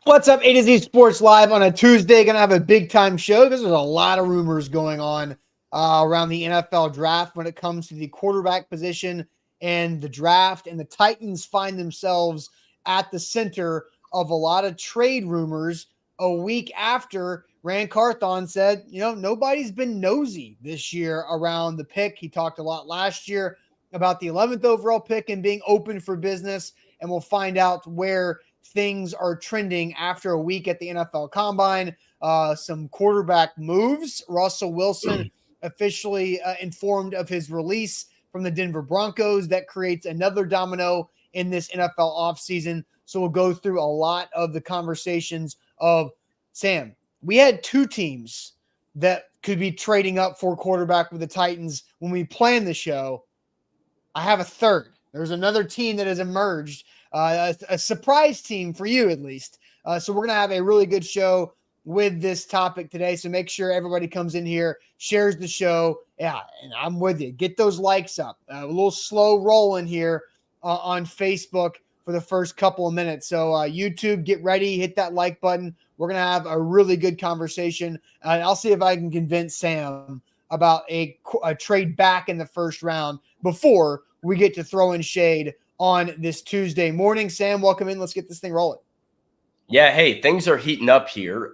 What's up, A to Z Sports Live on a Tuesday. Going to have a big-time show because there's a lot of rumors going on around the NFL draft when it comes to the quarterback position and the draft. And the Titans find themselves at the center of a lot of trade rumors a week after Rand Carthon said, nobody's been nosy this year around the pick. He talked a lot last year about the 11th overall pick and being open for business. And we'll find out where things are trending after a week at the NFL Combine. Some quarterback moves. Russell Wilson officially informed of his release from the Denver Broncos. That creates another domino in this NFL offseason. So we'll go through a lot of the conversations of, Sam, we had two teams that could be trading up for quarterback with the Titans when we planned the show. I have a third. There's another team that has emerged, a surprise team for you at least. So we're going to have a really good show with this topic today. So make sure everybody comes in here, shares the show. Yeah, and I'm with you. Get those likes up. A little slow rolling here on Facebook for the first couple of minutes. So YouTube, get ready. Hit that like button. We're going to have a really good conversation. I'll see if I can convince Sam about a trade back in the first round before we get to throw in shade on this Tuesday morning. Sam, welcome in. Let's get this thing rolling. Yeah, hey, things are heating up here.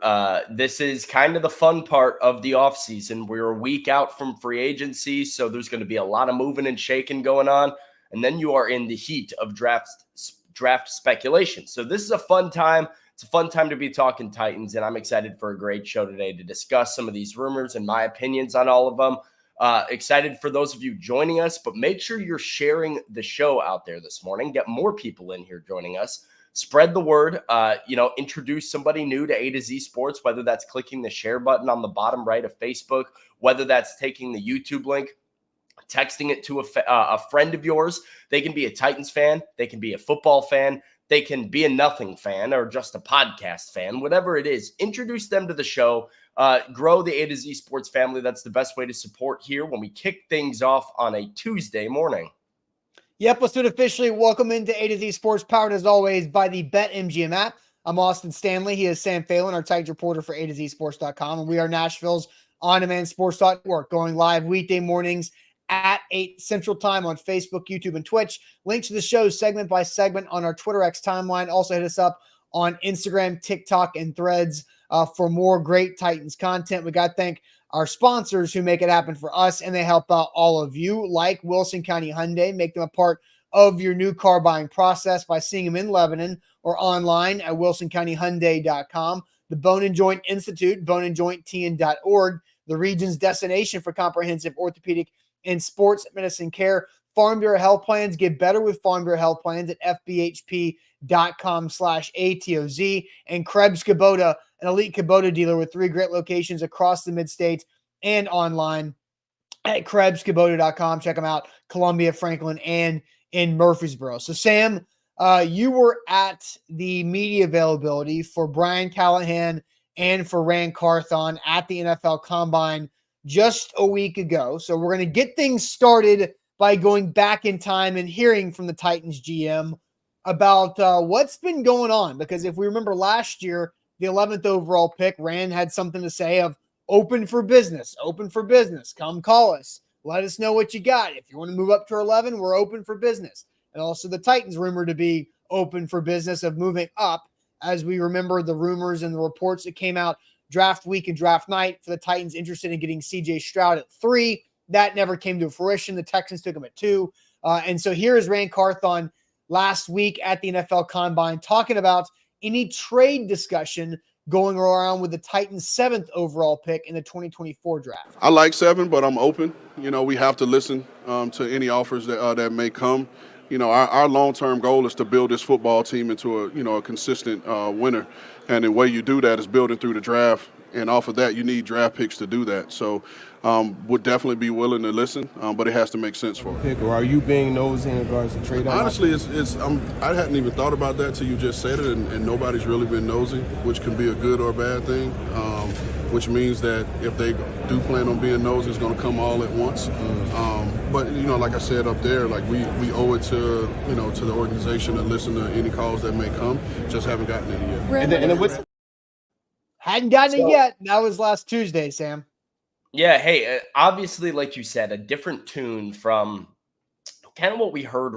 This is kind of the fun part of the offseason. We're a week out from free agency, so there's going to be a lot of moving and shaking going on. And then you are in the heat of draft speculation. So this is a fun time. It's a fun time to be talking Titans, and I'm excited for a great show today to discuss some of these rumors and my opinions on all of them. Excited for those of you joining us, but make sure you're sharing the show out there this morning. Get more people in here joining us. Spread the word. Introduce somebody new to A to Z Sports, whether that's clicking the share button on the bottom right of Facebook, whether that's taking the YouTube link, texting it to a friend of yours. They can be a Titans fan. They can be a football fan. They can be a nothing fan or just a podcast fan, whatever it is. Introduce them to the show. Grow the A to Z Sports family. That's the best way to support here when we kick things off on a Tuesday morning. Yep, let's do it officially. Welcome into A to Z Sports, powered as always by the BetMGM app. I'm Austin Stanley. He is Sam Phelan, our Titans reporter for A to Z Sports.com. And we are Nashville's on-demand sports network, going live weekday mornings at 8 Central Time on Facebook, YouTube, and Twitch. Links to the show segment by segment on our Twitter X timeline. Also hit us up on Instagram, TikTok, and Threads for more great Titans content. We got to thank our sponsors who make it happen for us, and they help out all of you, like Wilson County Hyundai. Make them a part of your new car buying process by seeing them in Lebanon or online at wilsoncountyhyundai.com. The Bone and Joint Institute, boneandjointtn.org, the region's destination for comprehensive orthopedic and sports medicine care. Farm Bureau Health Plans. Get better with Farm Bureau Health Plans at fbhp.com/ATOZ. And Krebs Kubota, an elite Kubota dealer with 3 great locations across the mid-states and online at KrebsKubota.com. Check them out. Columbia, Franklin, and in Murfreesboro. So, Sam, you were at the media availability for Brian Callahan and for Rand Carthon at the NFL Combine just a week ago. So we're going to get things started by going back in time and hearing from the Titans GM about what's been going on. Because if we remember last year, the 11th overall pick, Rand had something to say of open for business, come call us. Let us know what you got. If you want to move up to 11, we're open for business. And also the Titans rumored to be open for business of moving up, as we remember the rumors and the reports that came out draft week and draft night for the Titans interested in getting C.J. Stroud at 3. That never came to fruition. The Texans took him at 2. And so here is Rand Carthon last week at the NFL Combine talking about any trade discussion going around with the Titans' 7th overall pick in the 2024 draft. I like 7, but I'm open. We have to listen to any offers that may come. Our long-term goal is to build this football team into a consistent winner. And the way you do that is building through the draft. And off of that, you need draft picks to do that. So would definitely be willing to listen, but it has to make sense for us. Or are you being nosy in regards to trade? Honestly, I hadn't even thought about that till you just said it, and nobody's really been nosy, which can be a good or a bad thing, which means that if they do plan on being nosy, it's going to come all at once. But like I said up there, like we owe it to to the organization to listen to any calls that may come. Just haven't gotten any yet. Hadn't gotten it yet. That was last Tuesday, Sam. Yeah. Hey, obviously, like you said, a different tune from kind of what we heard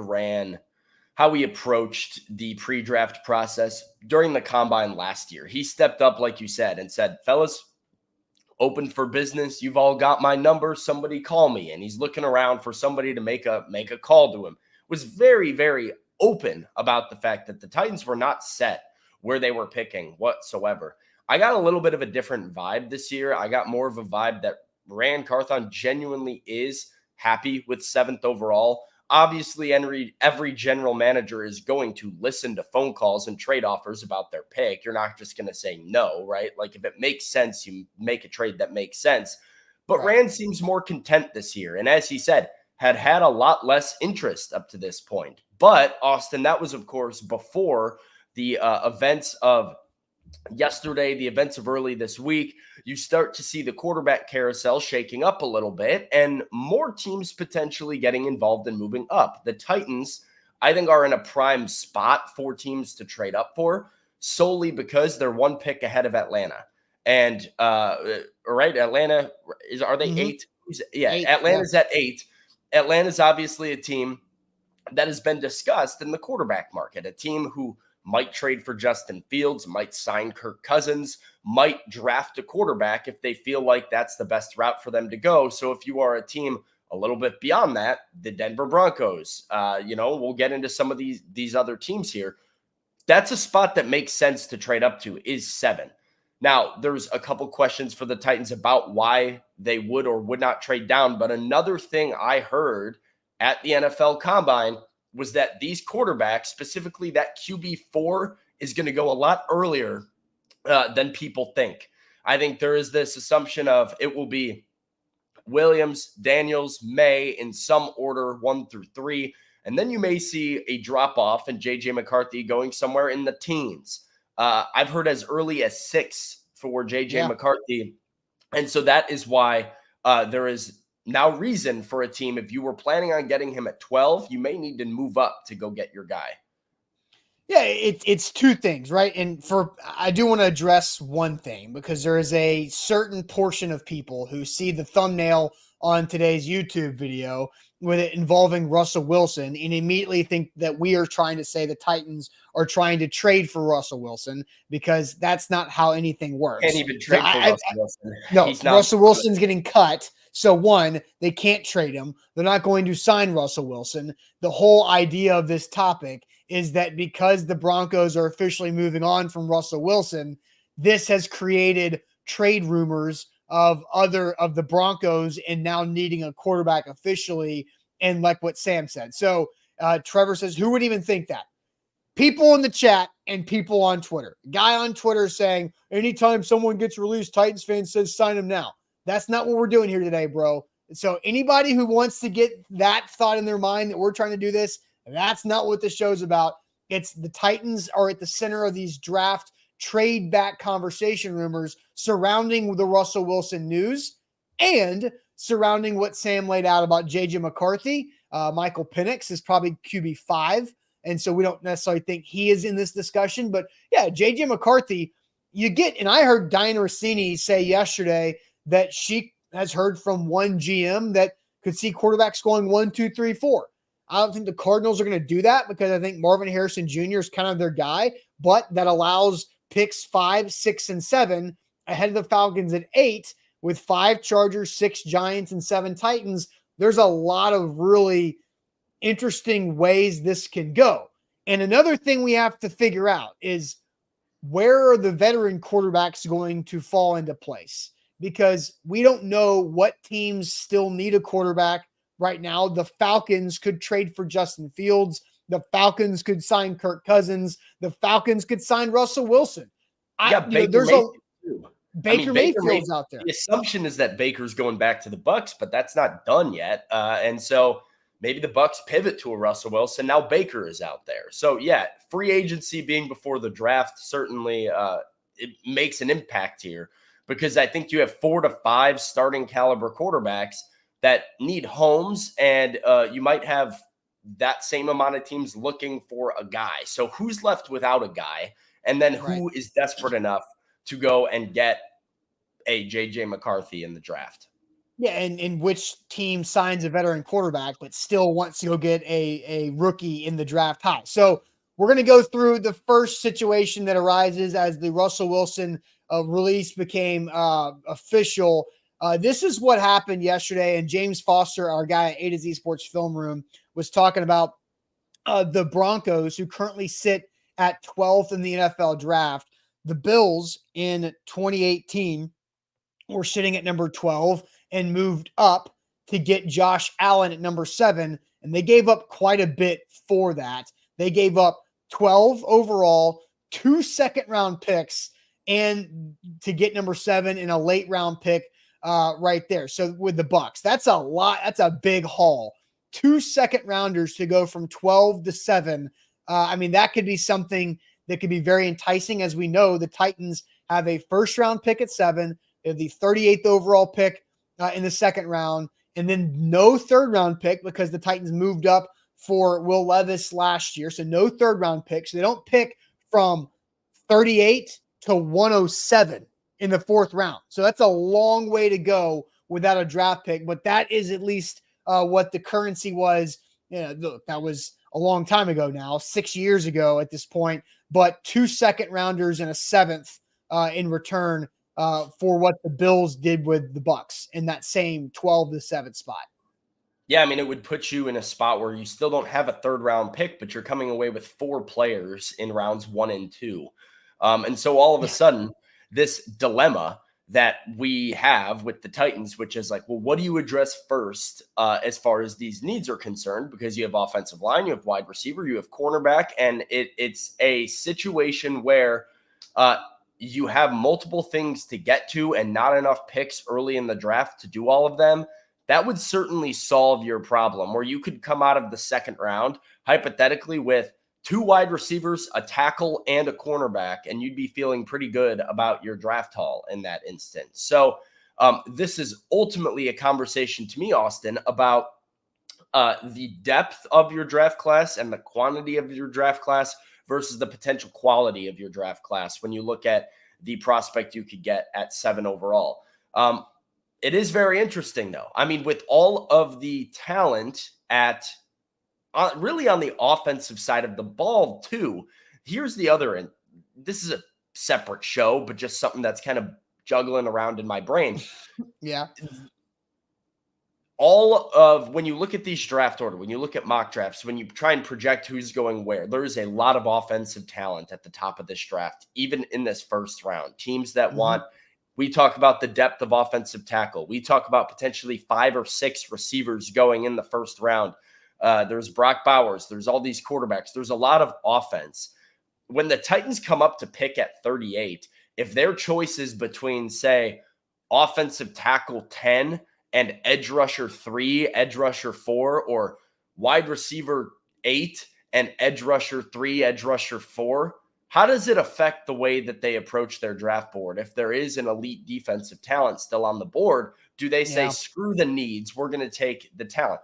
how he approached the pre-draft process during the combine last year. He stepped up, like you said, and said, fellas, open for business. You've all got my number. Somebody call me. And he's looking around for somebody to make a call to him. Was very, very open about the fact that the Titans were not set where they were picking whatsoever. I got a little bit of a different vibe this year. I got more of a vibe that Rand Carthon genuinely is happy with 7th overall. Obviously, every general manager is going to listen to phone calls and trade offers about their pick. You're not just going to say no, right? Like if it makes sense, you make a trade that makes sense. But right. Rand seems more content this year. And as he said, had a lot less interest up to this point. But Austin, that was, of course, before the events of yesterday, the events of early this week. You start to see the quarterback carousel shaking up a little bit and more teams potentially getting involved and moving up. The Titans, I think, are in a prime spot for teams to trade up for solely because they're 1 pick ahead of Atlanta. And, right, Atlanta, are they 8? Yeah, 8, Atlanta's at 8. Atlanta's obviously a team that has been discussed in the quarterback market, a team who might trade for Justin Fields, might sign Kirk Cousins, might draft a quarterback if they feel like that's the best route for them to go. So if you are a team a little bit beyond that, the Denver Broncos, we'll get into some of these other teams here. That's a spot that makes sense to trade up to, is 7. Now, there's a couple questions for the Titans about why they would or would not trade down. But another thing I heard at the NFL Combine was that these quarterbacks, specifically that QB4, is going to go a lot earlier than people think. I think there is this assumption of it will be Williams, Daniels, May in some order, 1 through 3. And then you may see a drop-off and J.J. McCarthy going somewhere in the teens. I've heard as early as 6 for J.J. McCarthy. And so that is why there is now reason for a team, if you were planning on getting him at 12, you may need to move up to go get your guy. Yeah, it's 2 things, right? And I do want to address one thing because there is a certain portion of people who see the thumbnail on today's YouTube video with it involving Russell Wilson and immediately think that we are trying to say the Titans are trying to trade for Russell Wilson because that's not how anything works. Can't even trade for Russell Wilson. No, Russell Wilson's getting cut. So 1, they can't trade him. They're not going to sign Russell Wilson. The whole idea of this topic is that because the Broncos are officially moving on from Russell Wilson, this has created trade rumors of the Broncos and now needing a quarterback officially. And like what Sam said. So Trevor says, who would even think that? People in the chat and people on Twitter. Guy on Twitter saying, anytime someone gets released, Titans fans says sign him now. That's not what we're doing here today, bro. So anybody who wants to get that thought in their mind that we're trying to do this, that's not what the show's about. It's the Titans are at the center of these draft trade back conversation rumors surrounding the Russell Wilson news and surrounding what Sam laid out about J.J. McCarthy. Michael Penix is probably QB5. And so we don't necessarily think he is in this discussion. But yeah, J.J. McCarthy, and I heard Diana Rossini say yesterday that she has heard from one GM that could see quarterbacks going 1, 2, 3, 4. I don't think the Cardinals are going to do that because I think Marvin Harrison Jr. is kind of their guy, but that allows picks 5, 6, and 7 ahead of the Falcons at 8 with 5 Chargers, 6 Giants, and 7 Titans. There's a lot of really interesting ways this can go. And another thing we have to figure out is where are the veteran quarterbacks going to fall into place? Because we don't know what teams still need a quarterback right now. The Falcons could trade for Justin Fields. The Falcons could sign Kirk Cousins. The Falcons could sign Russell Wilson. Baker Mayfield's out there. The assumption is that Baker's going back to the Bucs, but that's not done yet. And so maybe the Bucs pivot to a Russell Wilson. Now Baker is out there. So yeah, free agency being before the draft certainly it makes an impact here because I think you have 4 to 5 starting caliber quarterbacks that need homes, and you might have that same amount of teams looking for a guy. So who's left without a guy? And then Right. who is desperate enough to go and get a JJ McCarthy in the draft? Yeah, and which team signs a veteran quarterback but still wants to go get a rookie in the draft high. So we're going to go through the first situation that arises as the Russell Wilson release became official. This is what happened yesterday, and James Foster, our guy at A to Z Sports Film Room, was talking about the Broncos, who currently sit at 12th in the NFL draft. The Bills in 2018 were sitting at number 12 and moved up to get Josh Allen at number 7. And they gave up quite a bit for that. They gave up 12 overall, 2 second-round picks, and to get number 7 in a late round pick right there. So with the Bucks, that's a lot. That's a big haul. 2 second-rounders to go from 12 to 7. I mean, that could be something that could be very enticing. As we know, the Titans have a first-round pick at 7. They have the 38th overall pick in the second round, and then no third-round pick because the Titans moved up for Will Levis last year. So no third-round pick. So they don't pick from 38 to 107 in the fourth round. So that's a long way to go without a draft pick, but that is at least what the currency was. Look, that was a long time ago now, 6 years ago at this point, but 2 second-rounders and a 7th in return for what the Bills did with the Bucks in that same 12 to 7 spot. Yeah, I mean, it would put you in a spot where you still don't have a third-round pick, but you're coming away with 4 players in rounds 1 and 2. And so all of a sudden, this dilemma that we have with the Titans, which is like, well, what do you address first as far as these needs are concerned? Because you have offensive line, you have wide receiver, you have cornerback, and it's a situation where you have multiple things to get to and not enough picks early in the draft to do all of them. That would certainly solve your problem, where you could come out of the second round, hypothetically, with 2 wide receivers, a tackle, and a cornerback, and you'd be feeling pretty good about your draft haul in that instance. So this is ultimately a conversation to me, Austin, about the depth of your draft class and the quantity of your draft class versus the potential quality of your draft class when you look at the prospect you could get at 7 overall. It is very interesting, though. I mean, with all of the talent at really on the offensive side of the ball, too, here's the other end. This is a separate show, but just something that's kind of juggling around in my brain. Yeah. All of when you look at these draft order, when you look at mock drafts, when you try and project who's going where, there is a lot of offensive talent at the top of this draft, even in this first round. Teams that want, we talk about the depth of offensive tackle. We talk about potentially 5 or 6 receivers going in the first round. There's Brock Bowers. There's all these quarterbacks. There's a lot of offense. When the Titans come up to pick at 38, if their choice is between, say, offensive tackle 10 and edge rusher 3, edge rusher 4, or wide receiver 8 and edge rusher 3, edge rusher 4, how does it affect the way that they approach their draft board? If there is an elite defensive talent still on the board, do they say, screw the needs, we're going to take the talent?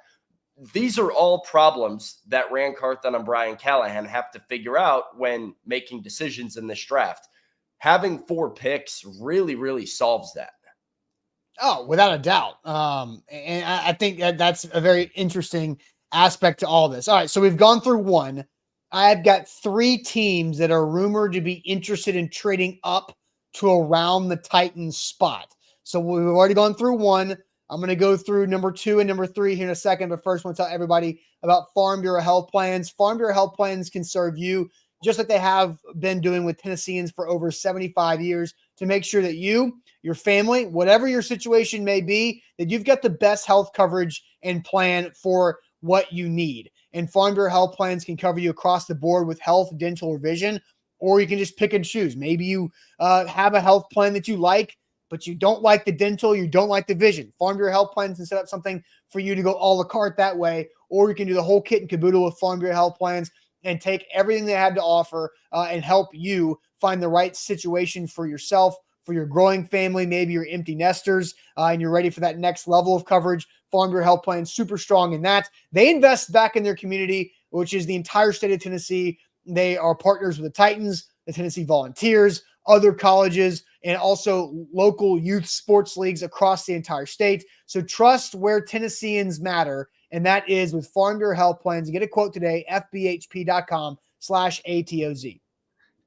These are all problems that Rand Carthon and Brian Callahan have to figure out when making decisions in this draft. Having 4 picks really, really solves that. Oh, without a doubt. And I think that's a very interesting aspect to all this. All right, so we've gone through 1. I've got 3 teams that are rumored to be interested in trading up to around the Titans spot. So we've already gone through 1. I'm going to go through number 2 and number 3 here in a second, but first I want to tell everybody about Farm Bureau Health Plans. Farm Bureau Health Plans can serve you just like they have been doing with Tennesseans for over 75 years to make sure that you, your family, whatever your situation may be, that you've got the best health coverage and plan for what you need. And Farm Bureau Health Plans can cover you across the board with health, dental, or vision, or you can just pick and choose. Maybe you have a health plan that you like, but you don't like the dental, you don't like the vision. Farm Bureau Health Plans can set up something for you to go a la carte that way, or you can do the whole kit and caboodle with Farm Bureau Health Plans and take everything they have to offer and help you find the right situation for yourself, for your growing family, maybe your empty nesters, and you're ready for that next level of coverage. Farm Bureau Health Plan super strong in that. They invest back in their community, which is the entire state of Tennessee. They are partners with the Titans, the Tennessee Volunteers, other colleges, and also local youth sports leagues across the entire state. So trust where Tennesseans matter, and that is with Farm Bureau Health Plans. Get a quote today, fbhp.com/ATOZ.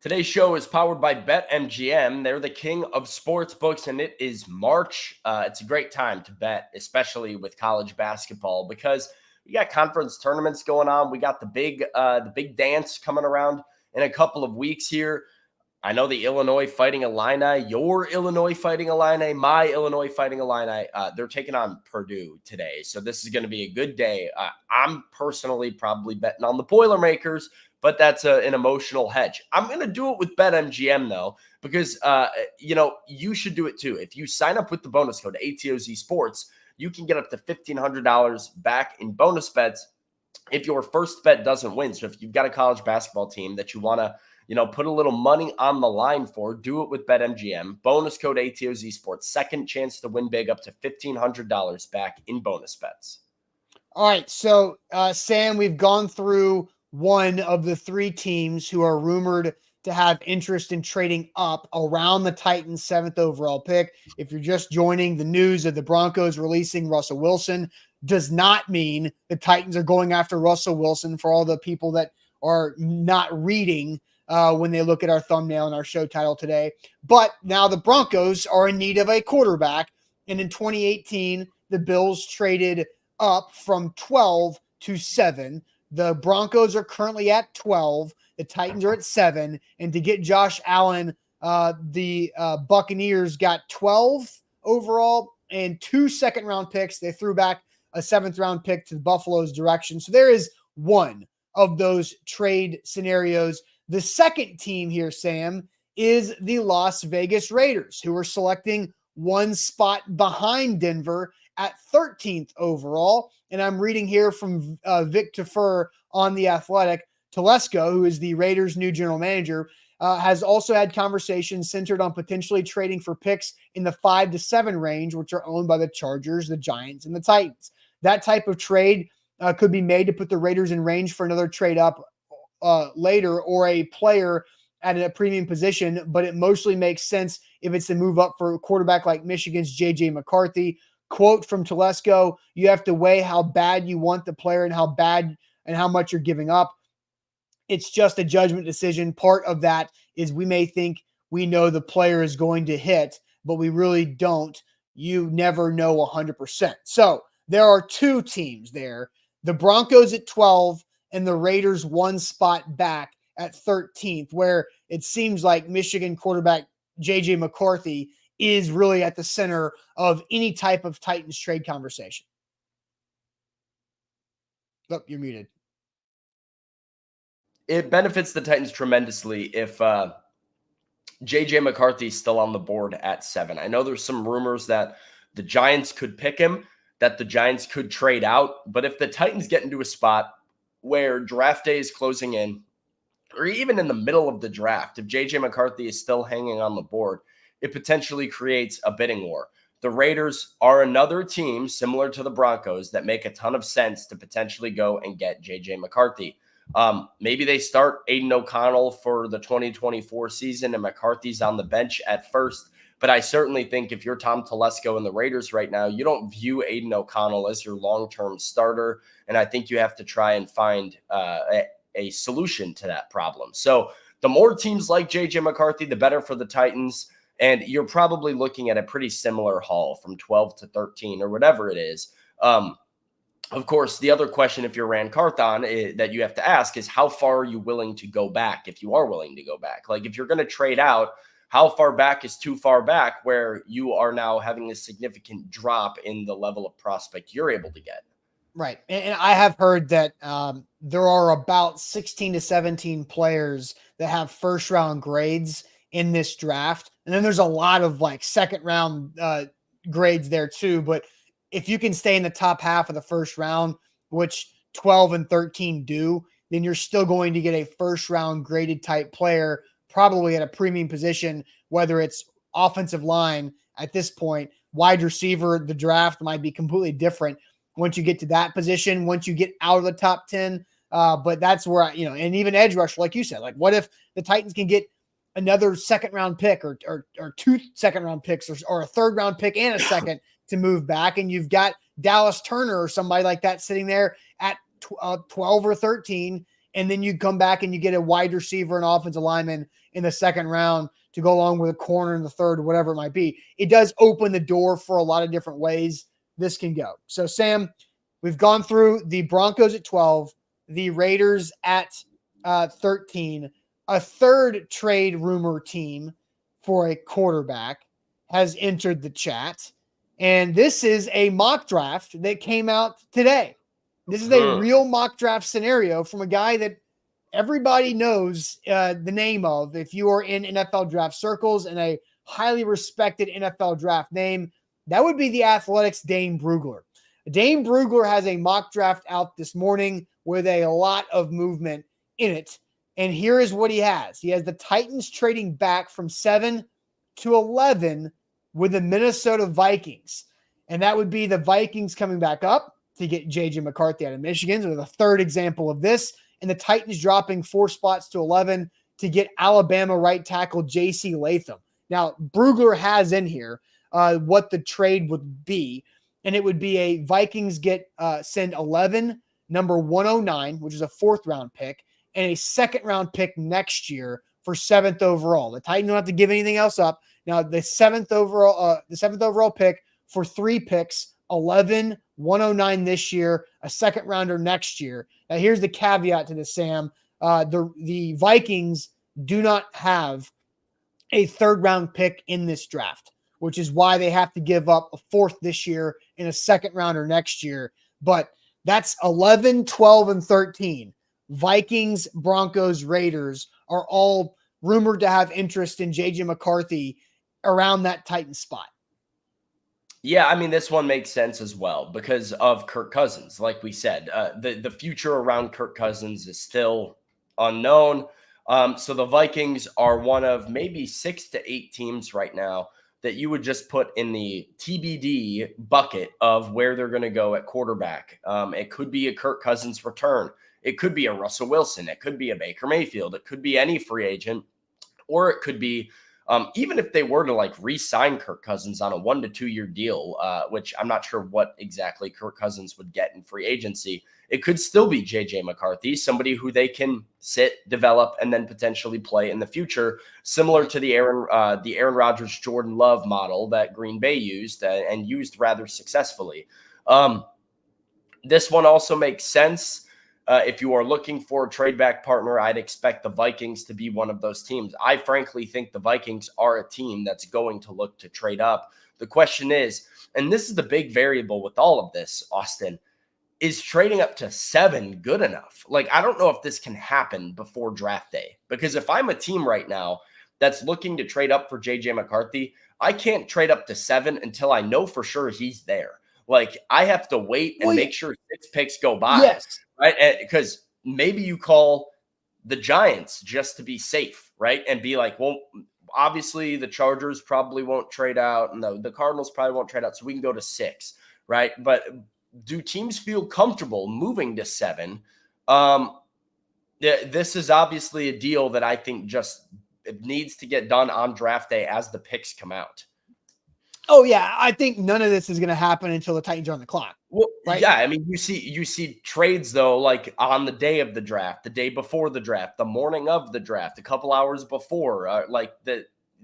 Today's show is powered by BetMGM. They're the king of sports books, and it is March. It's a great time to bet, especially with college basketball, because we got conference tournaments going on. We got the big dance coming around in a couple of weeks here. I know the Illinois Fighting Illini, your Illinois Fighting Illini, my Illinois Fighting Illini, they're taking on Purdue today. So this is going to be a good day. I'm personally probably betting on the Boilermakers, but that's an emotional hedge. I'm going to do it with BetMGM, though, because, you should do it, too. If you sign up with the bonus code ATOZ Sports, you can get up to $1,500 back in bonus bets if your first bet doesn't win. So if you've got a college basketball team that you want to, put a little money on the line for, do it with BetMGM. Bonus code ATOZ Sports. Second chance to win big, up to $1,500 back in bonus bets. All right, so Sam, we've gone through one of the three teams who are rumored to have interest in trading up around the Titans' 7th overall pick. If you're just joining, the news of the Broncos releasing Russell Wilson does not mean the Titans are going after Russell Wilson, for all the people that are not reading when they look at our thumbnail and our show title today. But now the Broncos are in need of a quarterback. And in 2018, the Bills traded up from 12 to 7. The Broncos are currently at 12. The Titans are at 7. And to get Josh Allen, the Buccaneers got 12 overall and 2 second-round picks. They threw back a 7th-round pick to the Buffalo's direction. So there is one of those trade scenarios. The second team here, Sam, is the Las Vegas Raiders, who are selecting one spot behind Denver at 13th overall. And I'm reading here from Vic Tafur on The Athletic. Telesco, who is the Raiders' new general manager, has also had conversations centered on potentially trading for picks in the 5 to 7 range, which are owned by the Chargers, the Giants, and the Titans. That type of trade could be made to put the Raiders in range for another trade up later, or a player at a premium position, but it mostly makes sense if it's to move up for a quarterback like Michigan's J.J. McCarthy. Quote from Telesco, you have to weigh how bad you want the player and how bad and how much you're giving up. It's just a judgment decision. Part of that is we may think we know the player is going to hit, but we really don't. You never know 100%. So there are two teams there, the Broncos at 12 and the Raiders one spot back at 13th, where it seems like Michigan quarterback J.J. McCarthy is really at the center of any type of Titans trade conversation. Oh, you're muted. It benefits the Titans tremendously if J.J. McCarthy is still on the board at 7. I know there's some rumors that the Giants could pick him, that the Giants could trade out. But if the Titans get into a spot where draft day is closing in, or even in the middle of the draft, if J.J. McCarthy is still hanging on the board, it potentially creates a bidding war. The Raiders are another team similar to the Broncos that make a ton of sense to potentially go and get J.J. McCarthy. Maybe they start Aiden O'Connell for the 2024 season and McCarthy's on the bench at first. But I certainly think if you're Tom Telesco and the Raiders right now, you don't view Aiden O'Connell as your long-term starter. And I think you have to try and find a solution to that problem. So the more teams like J.J. McCarthy, the better for the Titans. And you're probably looking at a pretty similar haul from 12 to 13 or whatever it is. Of course, the other question, if you're Rand Carthon, that you have to ask is how far are you willing to go back if you are willing to go back? Like if you're going to trade out, how far back is too far back where you are now having a significant drop in the level of prospect you're able to get? Right. And I have heard that there are about 16 to 17 players that have first round grades in this draft. And then there's a lot of like second round grades there too. But if you can stay in the top half of the first round, which 12 and 13 do, then you're still going to get a first round graded type player, probably at a premium position, whether it's offensive line at this point. Wide receiver, the draft might be completely different once you get to that position, once you get out of the top 10. But that's where, and even edge rusher, like you said, like what if the Titans can get another second-round pick or 2 second-round picks or a third-round pick and a second to move back, and you've got Dallas Turner or somebody like that sitting there at 12 or 13, and then you come back and you get a wide receiver and offensive lineman in the second round to go along with a corner in the third, whatever it might be. It does open the door for a lot of different ways this can go. So, Sam, we've gone through the Broncos at 12, the Raiders at 13. A third trade rumor team for a quarterback has entered the chat. And this is a mock draft that came out today. This is a real mock draft scenario from a guy that everybody knows the name of. If you are in NFL draft circles and a highly respected NFL draft name, that would be the Athletics' Dane Brugler. Dane Brugler has a mock draft out this morning with a lot of movement in it. And here is what he has. He has the Titans trading back from 7 to 11 with the Minnesota Vikings. And that would be the Vikings coming back up to get J.J. McCarthy out of Michigan. So the third example of this. And the Titans dropping 4 spots to 11 to get Alabama right tackle J.C. Latham. Now, Brugler has in here what the trade would be. And it would be a Vikings send 11, number 109, which is a 4th round pick, and a 2nd round pick next year for 7th overall. The Titans don't have to give anything else up. Now, the 7th overall pick for 3 picks, 11, 109 this year, a 2nd rounder next year. Now, here's the caveat to this, Sam. The Vikings do not have a 3rd round pick in this draft, which is why they have to give up a 4th this year and a 2nd rounder next year. But that's 11, 12, and 13. Vikings, Broncos, Raiders are all rumored to have interest in J.J. McCarthy around that Titan spot. Yeah, I mean, this one makes sense as well because of Kirk Cousins. Like we said, the future around Kirk Cousins is still unknown. So the Vikings are one of maybe 6 to 8 teams right now that you would just put in the TBD bucket of where they're going to go at quarterback. It could be a Kirk Cousins return. It could be a Russell Wilson. It could be a Baker Mayfield. It could be any free agent, or it could be even if they were to like re-sign Kirk Cousins on a 1 to 2 year deal, which I'm not sure what exactly Kirk Cousins would get in free agency. It could still be J.J. McCarthy, somebody who they can sit, develop, and then potentially play in the future, similar to the Aaron Rodgers, Jordan Love model that Green Bay used and used rather successfully. This one also makes sense. If you are looking for a trade back partner, I'd expect the Vikings to be one of those teams. I frankly think the Vikings are a team that's going to look to trade up. The question is, and this is the big variable with all of this, Austin, is trading up to 7 good enough? Like, I don't know if this can happen before draft day, because if I'm a team right now that's looking to trade up for J.J. McCarthy, I can't trade up to 7 until I know for sure he's there. Like, I have to wait and make sure 6 picks go by. Yes. Right? Because maybe you call the Giants just to be safe, right? And be like, well, obviously the Chargers probably won't trade out, and the Cardinals probably won't trade out, so we can go to 6, right? But do teams feel comfortable moving to 7? This is obviously a deal that I think just needs to get done on draft day as the picks come out. Oh, yeah. I think none of this is going to happen until the Titans are on the clock. Well, right? Yeah, I mean, you see trades, though, like on the day of the draft, the day before the draft, the morning of the draft, a couple hours before,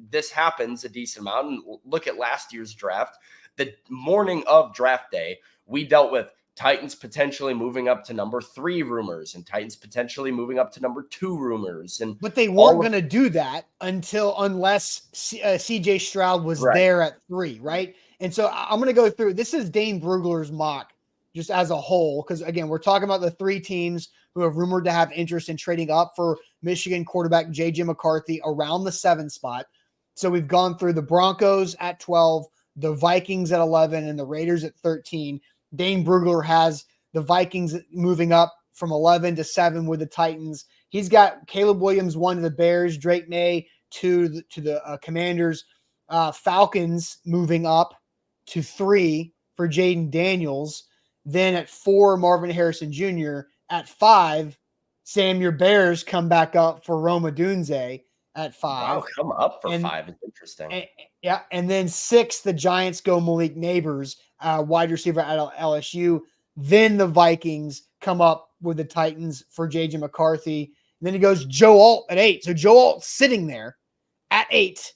this happens a decent amount. And look at last year's draft. The morning of draft day, we dealt with Titans potentially moving up to number 3 rumors and Titans potentially moving up to number 2 rumors. But they weren't going to do that unless C.J. Stroud was there at 3, right? And so I'm going to go through. This is Dane Brugler's mock just as a whole, because, again, we're talking about the 3 teams who have rumored to have interest in trading up for Michigan quarterback J.J. McCarthy around the 7 spot. So we've gone through the Broncos at 12, the Vikings at 11, and the Raiders at 13. Dane Brugler has the Vikings moving up from 11 to 7 with the Titans. He's got Caleb Williams 1 to the Bears, Drake May 2 to the Commanders, Falcons moving up to 3 for Jaden Daniels. Then at 4, Marvin Harrison Jr. At 5, Sam, your Bears come back up for Roma Dunze at 5. Wow, come up for And 5 is interesting. yeah, and then 6, the Giants go Malik Neighbors, wide receiver at LSU. Then the Vikings come up with the Titans for J.J. McCarthy. And then he goes Joe Alt at 8. So Joe Alt's sitting there at 8,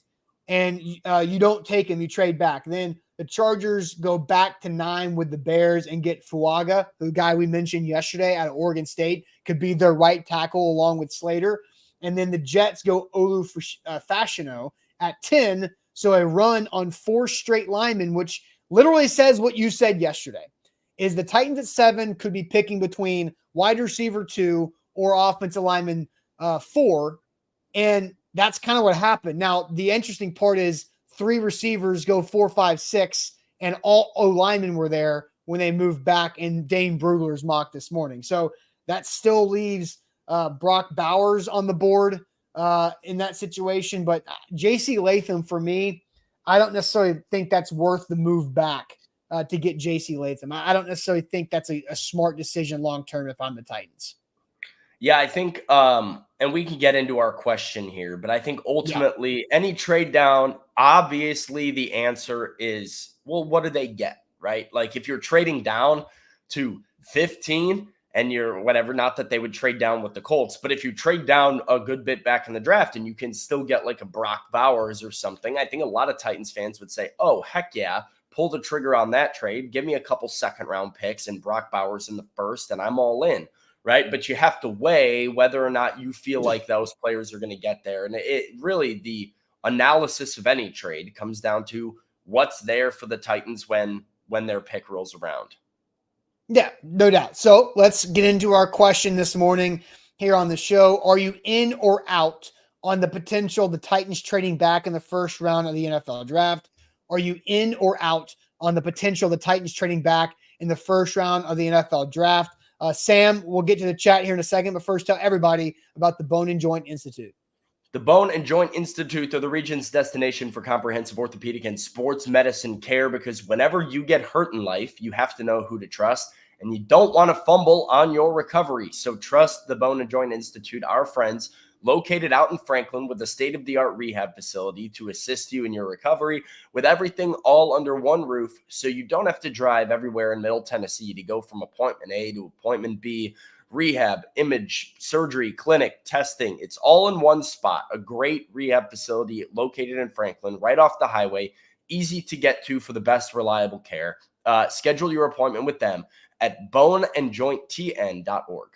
and you don't take him, you trade back. And then the Chargers go back to 9 with the Bears and get Fuaga, the guy we mentioned yesterday out of Oregon State, could be their right tackle along with Slater. And then the Jets go Olu Fashino at 10. So a run on 4 straight linemen, which literally says what you said yesterday, is the Titans at 7 could be picking between wide receiver 2 or offensive lineman 4. And that's kind of what happened. Now, the interesting part is 3 receivers go 4, 5, 6, and all O-linemen were there when they moved back in Dane Brugler's mock this morning. So that still leaves Brock Bowers on the board in that situation. But J.C. Latham, for me, I don't necessarily think that's worth the move back to get J.C. Latham. I don't necessarily think that's a smart decision long-term if I'm the Titans. Yeah, I think, and we can get into our question here, but I think ultimately any trade down, obviously the answer is, well, what do they get, right? Like if you're trading down to 15 and you're whatever, not that they would trade down with the Colts, but if you trade down a good bit back in the draft and you can still get like a Brock Bowers or something, I think a lot of Titans fans would say, oh, heck yeah, pull the trigger on that trade. Give me a couple second-round picks and Brock Bowers in the first, and I'm all in. Right. But you have to weigh whether or not you feel like those players are going to get there. And it really, the analysis of any trade comes down to what's there for the Titans when their pick rolls around. Yeah, no doubt. So let's get into our question this morning here on the show. Are you in or out on the potential of the Titans trading back in the first round of the NFL draft? Are you in or out on the potential of the Titans trading back in the first round of the NFL draft? Sam, we'll get to the chat here in a second, but first tell everybody about the Bone and Joint Institute. The Bone and Joint Institute are the region's destination for comprehensive orthopedic and sports medicine care, because whenever you get hurt in life, you have to know who to trust, and you don't want to fumble on your recovery. So trust the Bone and Joint Institute, our friends, located out in Franklin with a state-of-the-art rehab facility to assist you in your recovery, with everything all under one roof, so you don't have to drive everywhere in Middle Tennessee to go from appointment A to appointment B. Rehab, image, surgery, clinic, testing, it's all in one spot. A great rehab facility located in Franklin, right off the highway, easy to get to for the best reliable care. Schedule your appointment with them at boneandjointtn.org.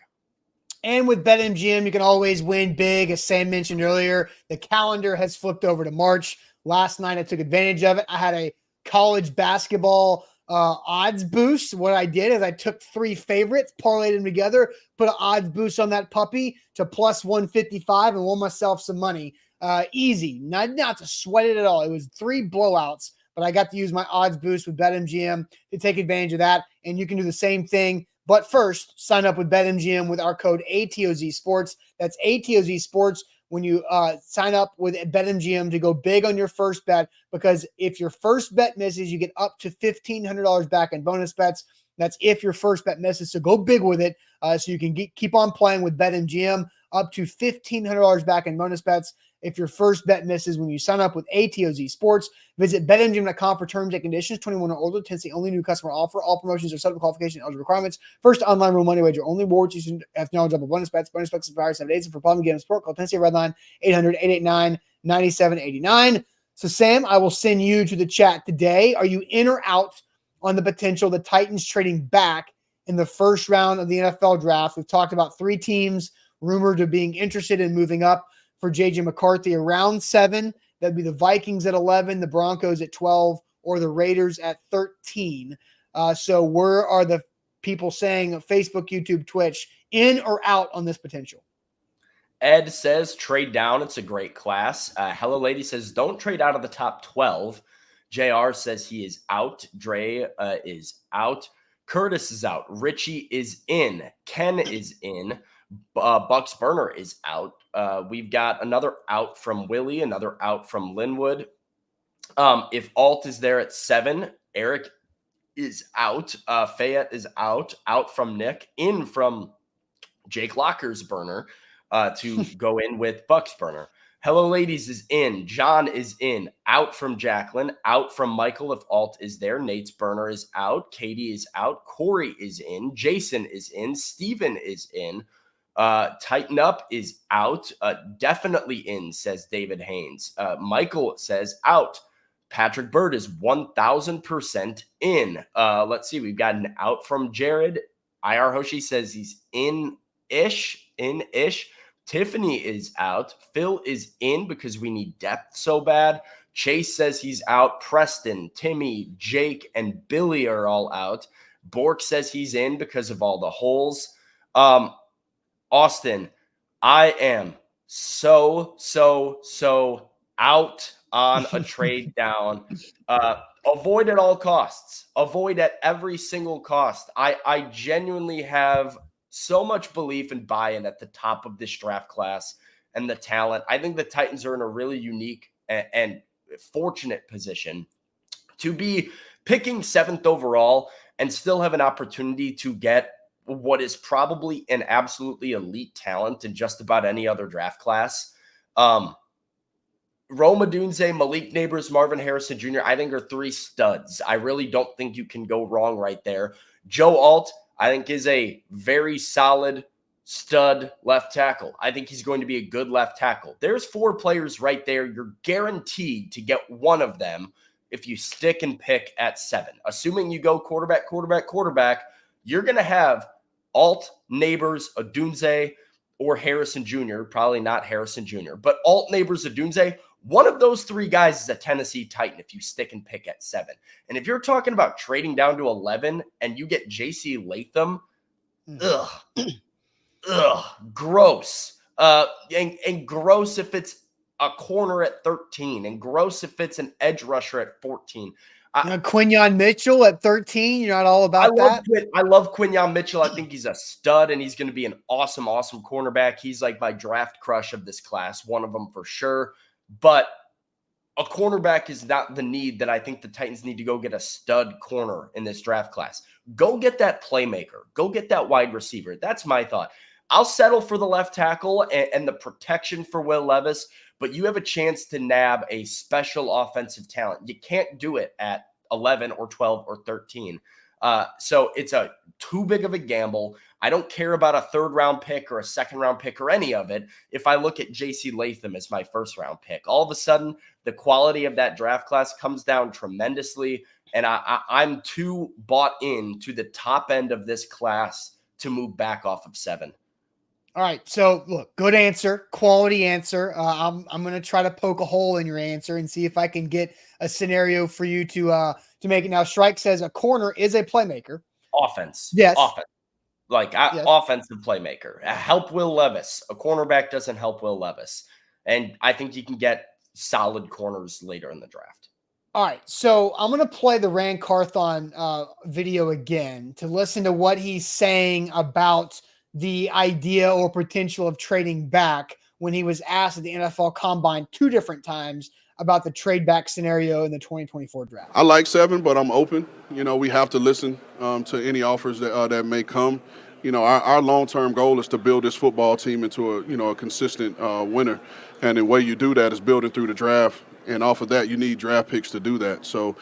And with BetMGM, you can always win big. As Sam mentioned earlier, the calendar has flipped over to March. Last night, I took advantage of it. I had a college basketball odds boost. What I did is I took 3 favorites, parlayed them together, put an odds boost on that puppy to plus 155 and won myself some money. Easy. Not to sweat it at all. It was 3 blowouts, but I got to use my odds boost with BetMGM to take advantage of that. And you can do the same thing. But first, sign up with BetMGM with our code ATOZ Sports. That's ATOZ Sports when you sign up with BetMGM to go big on your first bet, because if your first bet misses, you get up to $1,500 back in bonus bets. That's if your first bet misses. So go big with it so you can keep on playing with BetMGM, up to $1,500 back in bonus bets if your first bet misses when you sign up with ATOZ Sports. Visit BetMGM.com for terms and conditions. 21 or older. Tennessee only. New customer offer. All promotions are subject to qualification and eligible requirements. First online real money wager only. Rewards you should have knowledge of bonus bets. Bonus bets expire 7 days. And for problem game sport, call Tennessee Redline 800-889-9789. So Sam, I will send you to the chat today. Are you in or out on the potential of the Titans trading back in the first round of the NFL draft? We've talked about 3 teams rumored of being interested in moving up for J.J. McCarthy around 7. That'd be the Vikings at 11, the Broncos at 12, or the Raiders at 13. So where are the people saying Facebook, YouTube, Twitch, in or out on this potential? Ed says trade down. It's a great class. Hello Lady says don't trade out of the top 12. JR says he is out. Dre is out. Curtis is out. Richie is in. Ken is in. Bucks Burner is out. We've got another out from Willie, another out from Linwood. If Alt is there at 7, Eric is out. Fayette is out from Nick, in from Jake Locker's burner to go in with Buck's burner. Hello, ladies is in. John is in. Out from Jacqueline. Out from Michael if Alt is there. Nate's burner is out. Katie is out. Corey is in. Jason is in. Steven is in. Tighten Up is out. Definitely in, says David Haynes. Michael says out. Patrick Bird is 1,000% in. Let's see. We've got an out from Jared. IR Hoshi says he's in-ish. Tiffany is out. Phil is in because we need depth so bad. Chase says he's out. Preston, Timmy, Jake, and Billy are all out. Bork says he's in because of all the holes. Austin, I am so out on a trade down. Avoid at all costs. Avoid at every single cost. I genuinely have so much belief and buy-in at the top of this draft class and the talent. I think the Titans are in a really unique and fortunate position to be picking 7th overall and still have an opportunity to get what is probably an absolutely elite talent in just about any other draft class. Rome Odunze, Malik Neighbors, Marvin Harrison Jr., I think are 3 studs. I really don't think you can go wrong right there. Joe Alt, I think, is a very solid stud left tackle. I think he's going to be a good left tackle. There's 4 players right there. You're guaranteed to get one of them if you stick and pick at 7. Assuming you go quarterback, you're going to have Alt, Neighbors, Odunze, or Harrison Jr., probably not Harrison Jr., but Alt, Neighbors, Odunze, one of those 3 guys is a Tennessee Titan if you stick and pick at 7. And if you're talking about trading down to 11 and you get J.C. Latham, gross. And gross if it's a corner at 13, and gross if it's an edge rusher at 14. Quinyon Mitchell at 13. You're not all about that. I love Quinyon Mitchell. I think he's a stud, and he's going to be an awesome cornerback. He's like my draft crush of this class, one of them for sure. But a cornerback is not the need that I think the Titans need to go get a stud corner in this draft class. Go get that playmaker. Go get that wide receiver. That's my thought. I'll settle for the left tackle and the protection for Will Levis, but you have a chance to nab a special offensive talent. You can't do it at 11 or 12 or 13. So it's too big of a gamble. I don't care about a 3rd-round pick or a 2nd-round pick or any of it if I look at J.C. Latham as my 1st-round pick. All of a sudden, the quality of that draft class comes down tremendously, and I'm too bought in to the top end of this class to move back off of 7. All right. So look, good answer, quality answer. I'm going to try to poke a hole in your answer and see if I can get a scenario for you to make it. Now, Shrike says a corner is a playmaker. Offense. Yes. Offense. Yes. Offensive playmaker. Help Will Levis. A cornerback doesn't help Will Levis. And I think you can get solid corners later in the draft. All right. So I'm going to play the Rand Carthon video again to listen to what he's saying about the idea or potential of trading back when he was asked at the NFL Combine 2 different times about the trade back scenario in the 2024 draft. I like 7, but I'm open. We have to listen to any offers that may come. Our long-term goal is to build this football team into a consistent winner. And the way you do that is building through the draft. And off of that, you need draft picks to do that. So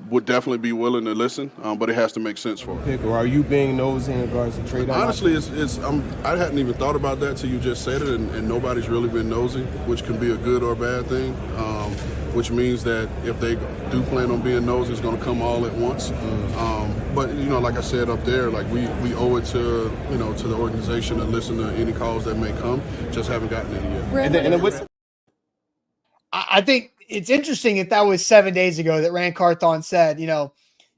would definitely be willing to listen, but it has to make sense for us. Or are you being nosy in regards to trade? Honestly, I hadn't even thought about that till you just said it, and nobody's really been nosy, which can be a good or bad thing, which means that if they do plan on being nosy, it's going to come all at once. But, like I said up there, we owe it to the organization to listen to any calls that may come. Just haven't gotten any yet. I think it's interesting that was 7 days ago that Rand Carthon said,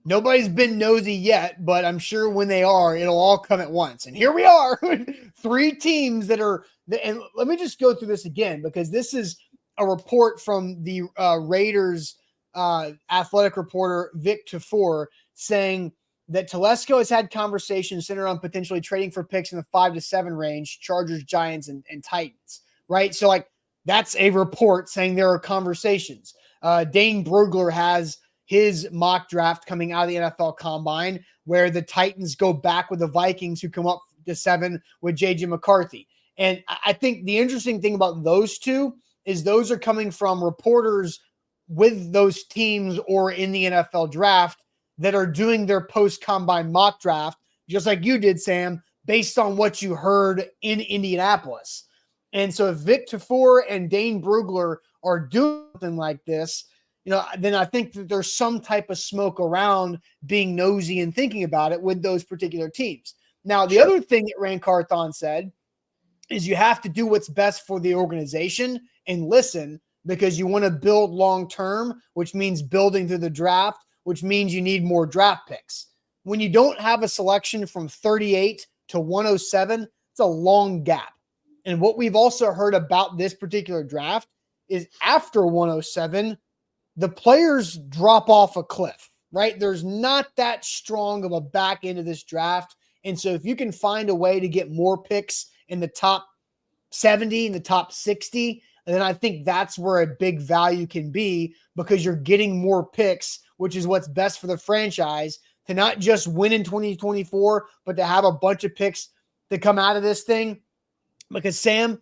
nobody's been nosy yet, but I'm sure when they are, it'll all come at once. And here we are, 3 teams that are – and let me just go through this again because this is a report from the Raiders athletic reporter Vic Tafur saying that Telesco has had conversations centered on potentially trading for picks in the 5 to 7 range, Chargers, Giants, and Titans, right? So, that's a report saying there are conversations. Dane Brugler has his mock draft coming out of the NFL Combine, where the Titans go back with the Vikings, who come up to 7 with J.J. McCarthy. And I think the interesting thing about those two is those are coming from reporters with those teams or in the NFL draft that are doing their post-combine mock draft, just like you did, Sam, based on what you heard in Indianapolis. And so if Vic Tafur and Dane Brugler are doing something like this, then I think that there's some type of smoke around being nosy and thinking about it with those particular teams. Now, the other thing that Rand Carthon said is you have to do what's best for the organization and listen, because you want to build long-term, which means building through the draft, which means you need more draft picks. When you don't have a selection from 38 to 107, it's a long gap. And what we've also heard about this particular draft is after 107, the players drop off a cliff, right? There's not that strong of a back end of this draft. And so if you can find a way to get more picks in the top 70, in the top 60, then I think that's where a big value can be, because you're getting more picks, which is what's best for the franchise, to not just win in 2024, but to have a bunch of picks that come out of this thing. Because, Sam,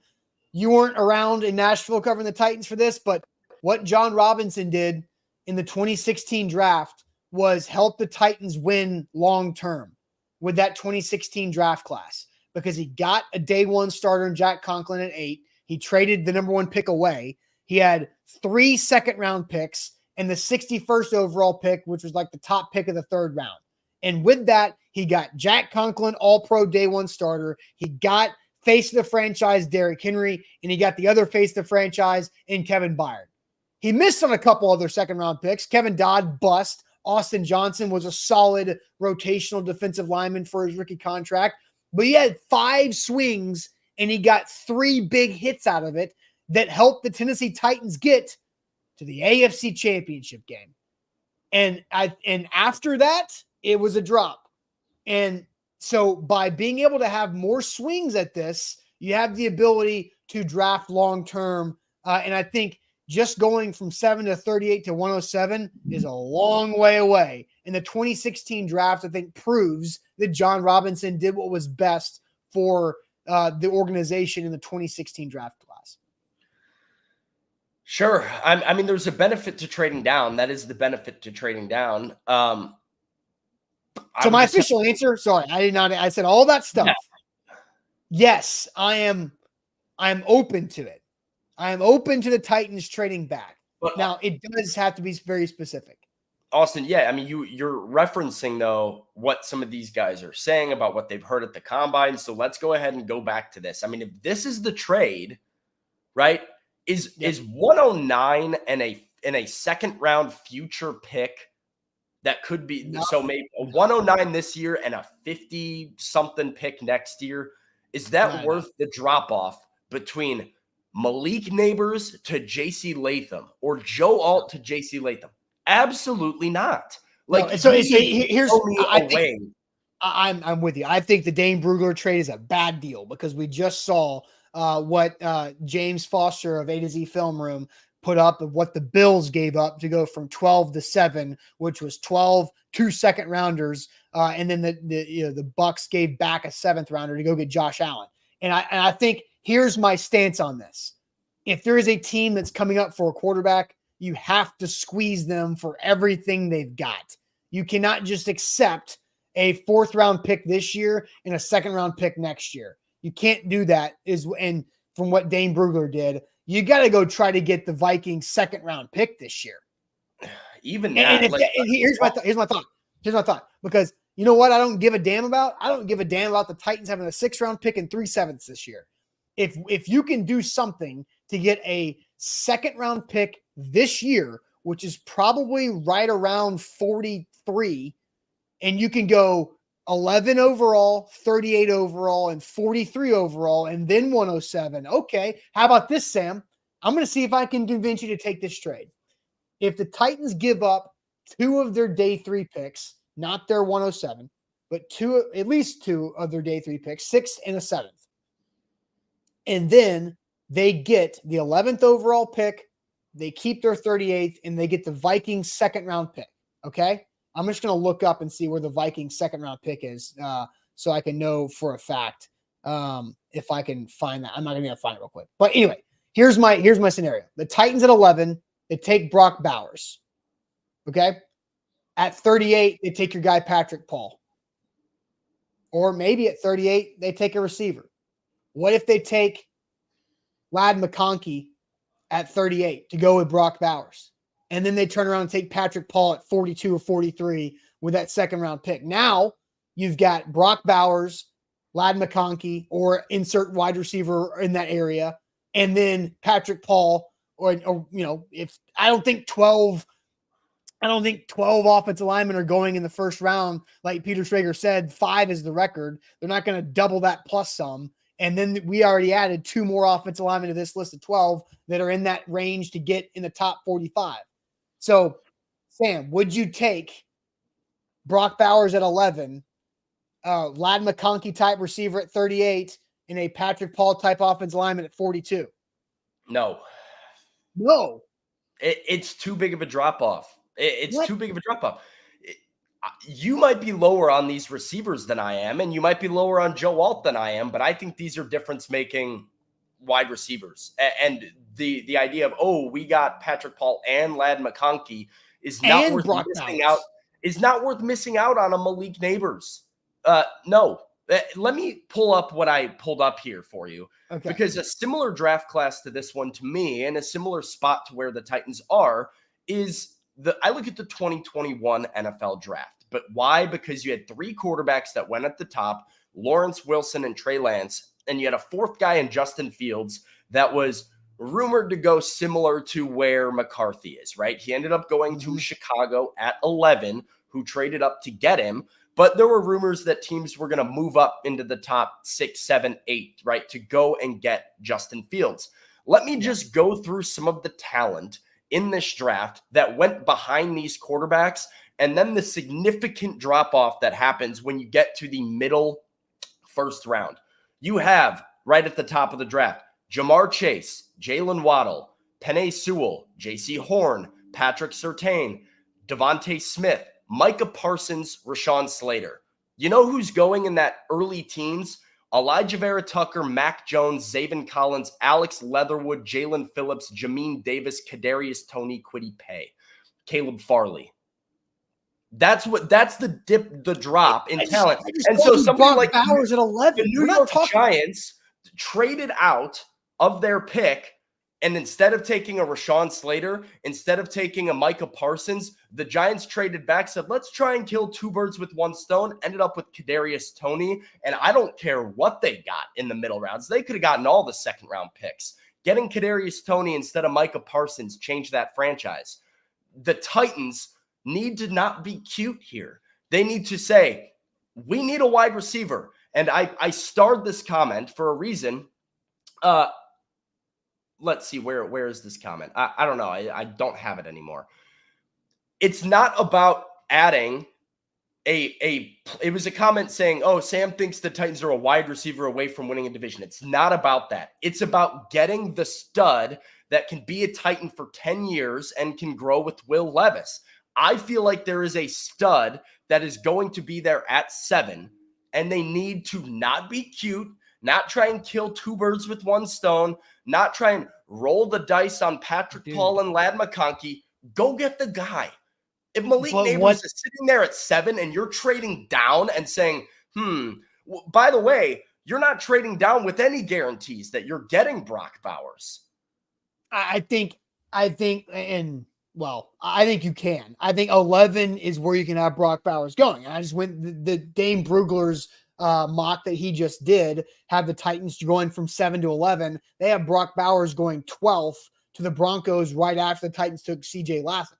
you weren't around in Nashville covering the Titans for this, but what John Robinson did in the 2016 draft was help the Titans win long-term with that 2016 draft class, because he got a day one starter in Jack Conklin at 8. He traded the number 1 pick away. He had 3 second-round picks and the 61st overall pick, which was like the top pick of the 3rd round. And with that, he got Jack Conklin, all-pro day one starter. He got face of the franchise, Derrick Henry, and he got the other face of the franchise in Kevin Byard. He missed on a couple other second-round picks. Kevin Dodd, bust. Austin Johnson was a solid rotational defensive lineman for his rookie contract. But he had 5 swings, and he got 3 big hits out of it that helped the Tennessee Titans get to the AFC Championship game. And after that, it was a drop. And so by being able to have more swings at this, you have the ability to draft long-term. And I think just going from 7 to 38 to 107 is a long way away. And the 2016 draft, I think, proves that John Robinson did what was best for the organization in the 2016 draft class. Sure. I mean, there's a benefit to trading down. That is the benefit to trading down. So my official answer, sorry, I did not, I said all that stuff. Yeah. Yes, I am open to it. I am open to the Titans trading back. But now it does have to be very specific. Austin, yeah, I mean, you're referencing, though, what some of these guys are saying about what they've heard at the Combine. So let's go ahead and go back to this. I mean, if this is the trade, right, is 109 and a second round future pick that could be so maybe a 109 this year and a 50-something pick next year, is that worth the drop-off between Malik Neighbors to J.C. Latham or Joe Alt to J.C. Latham? Absolutely not. Like, no, so here's I'm with you. I think the Dane Brugler trade is a bad deal, because we just saw what James Foster of A to Z Film Room put up of what the Bills gave up to go from 12 to 7, which was 12 2 second rounders, and then the Bucks gave back a 7th rounder to go get Josh Allen. And I think here's my stance on this: if there is a team that's coming up for a quarterback, you have to squeeze them for everything they've got. You cannot just accept a 4th round pick this year and a 2nd round pick next year. You can't do that. And from what Dane Brugler did, you got to go try to get the Vikings 2nd round pick this year. Even that. Here's my thought. Because you know what I don't give a damn about? I don't give a damn about the Titans having a 6th round pick and 3/7 this year. If you can do something to get a 2nd round pick this year, which is probably right around 43, and you can go 11 overall, 38 overall, and 43 overall, and then 107. Okay, how about this, Sam? I'm going to see if I can convince you to take this trade. If the Titans give up 2 of their day 3 picks, not their 107, but at least 2 of their day 3 picks, 6th and a 7th, and then they get the 11th overall pick they keep their 38th, and they get the Vikings second round pick. Okay. I'm just going to look up and see where the Vikings second round pick is so I can know for a fact if I can find that. I'm not going to be able to find it real quick. But anyway, here's my scenario. The Titans at 11, they take Brock Bowers. Okay. At 38, they take your guy Patrick Paul. Or maybe at 38, they take a receiver. What if they take Ladd McConkey at 38 to go with Brock Bowers? And then they turn around and take Patrick Paul at 42 or 43 with that second round pick. Now you've got Brock Bowers, Ladd McConkey, or insert wide receiver in that area, and then Patrick Paul, or if I don't think 12 offensive linemen are going in the first round. Like Peter Schrager said, 5 is the record. They're not going to double that plus some. And then we already added 2 more offensive linemen to this list of 12 that are in that range to get in the top 45. So, Sam, would you take Brock Bowers at 11, Ladd McConkey type receiver at 38, and a Patrick Paul type offensive lineman at 42? No. It's too big of a drop off. It's too big of a drop off. You might be lower on these receivers than I am, and you might be lower on Joe Alt than I am, but I think these are difference-making wide receivers. And the idea of, we got Patrick Paul and Ladd McConkey is not worth missing out. Is not worth missing out on a Malik Neighbors. No. Let me pull up what I pulled up here for you. Okay. Because a similar draft class to this one to me, and a similar spot to where the Titans are, is I look at the 2021 NFL draft. But why? Because you had 3 quarterbacks that went at the top, Lawrence Wilson and Trey Lance, and you had a 4th guy in Justin Fields that was rumored to go similar to where McCarthy is, right? He ended up going to Chicago at 11, who traded up to get him. But there were rumors that teams were going to move up into the top 6, 7, 8, right, to go and get Justin Fields. Let me just go through some of the talent in this draft that went behind these quarterbacks, and then the significant drop-off that happens when you get to the middle first round. You have, right at the top of the draft, Jamar Chase, Jalen Waddle, Penei Sewell, J.C. Horn, Patrick Surtain, Devontae Smith, Micah Parsons, Rashawn Slater. You know who's going in that early teens? Elijah Vera Tucker, Mac Jones, Zaven Collins, Alex Leatherwood, Jalen Phillips, Jamin Davis, Kadarius Toney, Kwity Paye, Caleb Farley. That's the drop in talent. And so something like Bowers at 11. The New York Giants traded out of their pick, and instead of taking a Rashawn Slater, instead of taking a Micah Parsons, the Giants traded back, said, let's try and kill 2 birds with 1 stone, ended up with Kadarius Toney, and I don't care what they got in the middle rounds. They could have gotten all the second-round picks. Getting Kadarius Toney instead of Micah Parsons changed that franchise. The Titans need to not be cute here. They need to say, we need a wide receiver. And I starred this comment for a reason. Let's see, where is this comment? I don't know. I don't have it anymore. It's not about adding it was a comment saying, Sam thinks the Titans are a wide receiver away from winning a division. It's not about that. It's about getting the stud that can be a Titan for 10 years and can grow with Will Levis. I feel like there is a stud that is going to be there at 7, and they need to not be cute, not try and kill 2 birds with 1 stone, not try and roll the dice on Patrick Paul and Ladd McConkey. Go get the guy. If Malik Neighbors is sitting there at 7 and you're trading down and saying, by the way, you're not trading down with any guarantees that you're getting Brock Bowers. I think you can. I think 11 is where you can have Brock Bowers going. And I just went the Dane Brugler's mock that he just did have the Titans going from 7 to 11. They have Brock Bowers going 12th to the Broncos right after the Titans took CJ Latham.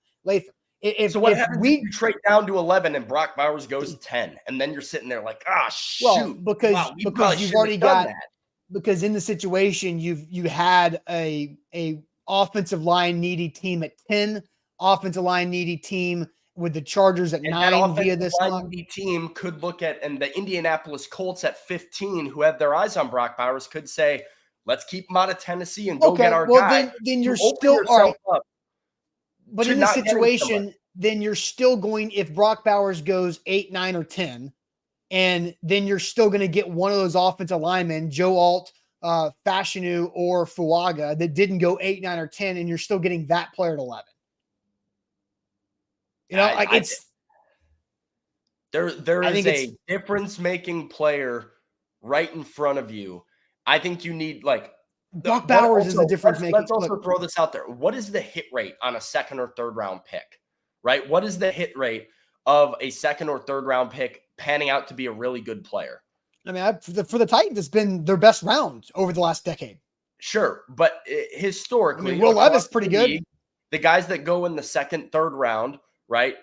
So what happens if you trade down to 11 and Brock Bowers goes 10, and then you're sitting there like, shoot. Well, because you've already got that. Because in the situation you had a offensive line needy team at 10, offensive line needy team with the Chargers at 9 via this needy team could look at, and the Indianapolis Colts at 15, who have their eyes on Brock Bowers, could say, Let's keep him out of Tennessee and go get our well, guy. then you're open still all right. yourself up But to in this not getting somebody. situation, then you're still going, if Brock Bowers goes 8, 9, or 10, and then you're still going to get one of those offensive linemen, Joe Alt, Fashanu, or Fuaga, that didn't go 8, 9, or 10, and you're still getting that player at 11. You know, like it's there is a difference-making player right in front of you. I think you need like Brock Bowers is the difference-making. Let's also throw this out there. What is the hit rate on a second or third round pick? Right? What is the hit rate of a second or third round pick panning out to be a really good player? I mean, for the Titans, it's been their best round over the last decade. Sure, but historically, I mean, Will Levis pretty good. The guys that go in the second, third round, right?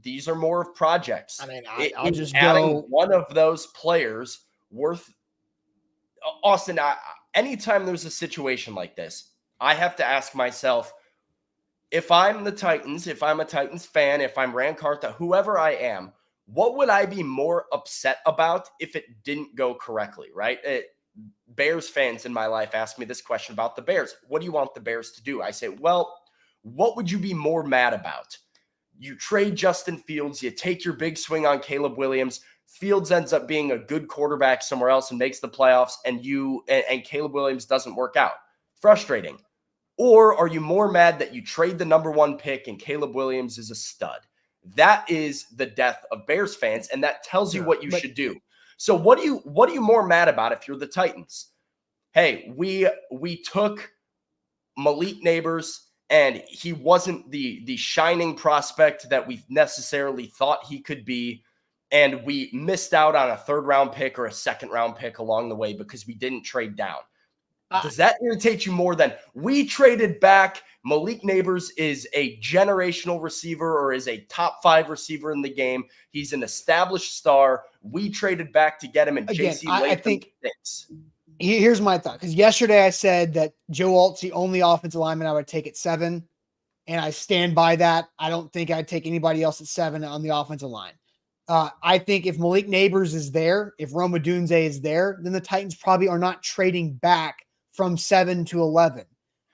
These are more of projects. I mean, I'll just adding one of those players worth. Austin, anytime there's a situation like this, I have to ask myself, if I'm the Titans, if I'm a Titans fan, if I'm Ran Cartha, whoever I am, what would I be more upset about if it didn't go correctly, right? Bears fans in my life ask me this question about the Bears. What do you want the Bears to do? I say, well, what would you be more mad about? You trade Justin Fields, you take your big swing on Caleb Williams, Fields ends up being a good quarterback somewhere else and makes the playoffs, and Caleb Williams doesn't work out. Frustrating. Or are you more mad that you trade the number 1 pick and Caleb Williams is a stud? That is the death of Bears fans, and that tells you what you should do. So what are you more mad about if you're the Titans? Hey, we took Malik Neighbors, and he wasn't the shining prospect that we necessarily thought he could be. And we missed out on a third-round pick or a second-round pick along the way because we didn't trade down. Does that irritate you more than we traded back? Malik Neighbors is a generational receiver or is a top 5 receiver in the game. He's an established star. We traded back to get him, and JC Latham. I think here's my thought, because yesterday I said that Joe Alt's the only offensive lineman I would take at 7, and I stand by that. I don't think I'd take anybody else at 7 on the offensive line. I think if Malik Neighbors is there, if Rome Odunze is there, then the Titans probably are not trading back from 7 to 11.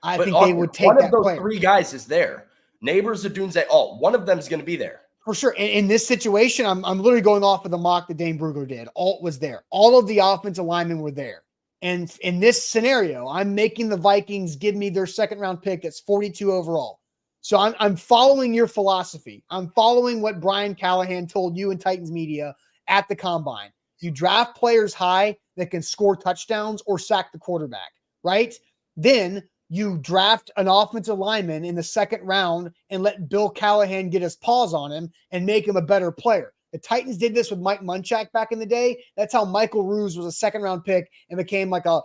I think they would take that player. One of those 3 guys is there. Neighbors, Odunze, one of them is going to be there. For sure. In this situation, I'm literally going off of the mock that Dane Brugler did. Alt was there. All of the offensive linemen were there. And in this scenario, I'm making the Vikings give me their second-round pick that's 42 overall. So I'm following your philosophy. I'm following what Brian Callahan told you in Titans media at the Combine. You draft players high that can score touchdowns or sack the quarterback, right? Then you draft an offensive lineman in the second round and let Bill Callahan get his paws on him and make him a better player. The Titans did this with Mike Munchak back in the day. That's how Michael Ruse was a second-round pick and became like a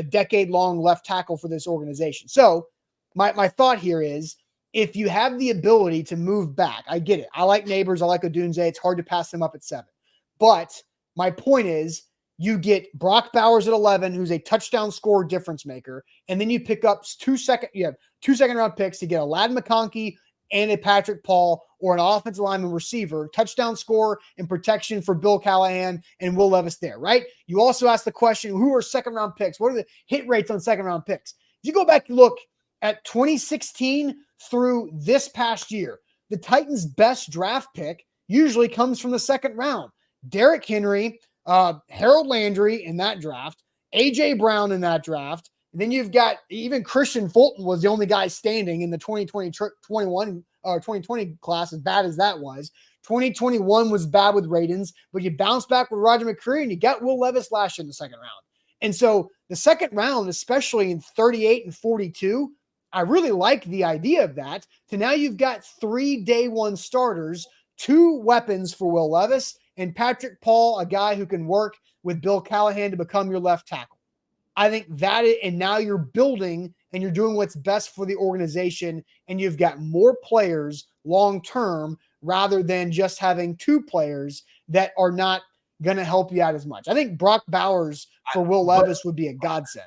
decade-long left tackle for this organization. So my thought here is, if you have the ability to move back, I get it. I like Neighbors. I like Odunze. It's hard to pass them up at 7. But my point is, you get Brock Bowers at 11, who's a touchdown scorer difference maker, and then you pick up 2 second-round picks to get a Ladd McConkey and a Patrick Paul or an offensive lineman receiver, touchdown score and protection for Bill Callahan and Will Levis there, right? You also ask the question, who are second-round picks? What are the hit rates on second-round picks? If you go back and look at 2016 through this past year, the Titans' best draft pick usually comes from the second round. Derrick Henry, Harold Landry in that draft, A.J. Brown in that draft. And then you've got even Christian Fulton was the only guy standing in the 2020 class, as bad as that was. 2021 was bad with Radins, but you bounce back with Roger McCreary and you got Will Levis last year in the second round. And so the second round, especially in 38 and 42, I really like the idea of that. So now you've got 3 day 1 starters, 2 weapons for Will Levis, and Patrick Paul, a guy who can work with Bill Callahan to become your left tackle. I think and now you're building and you're doing what's best for the organization, and you've got more players long-term rather than just having 2 players that are not going to help you out as much. I think Brock Bowers for Will Levis would be a godsend.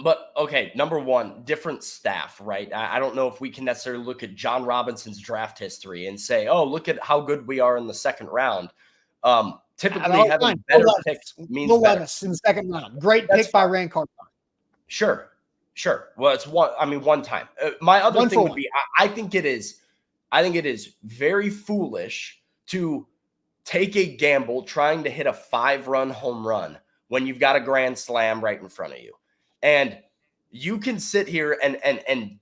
But, okay, number 1, different staff, right? I don't know if we can necessarily look at John Robinson's draft history and say, oh, look at how good we are in the second round. Typically, having better picks means Will better. Levis in the second round. Great pick by Ran Cartha. Sure. Well, it's one time. My other One thing for would one. be, I think it is very foolish to take a gamble trying to hit a 5-run home run when you've got a grand slam right in front of you. And you can sit here and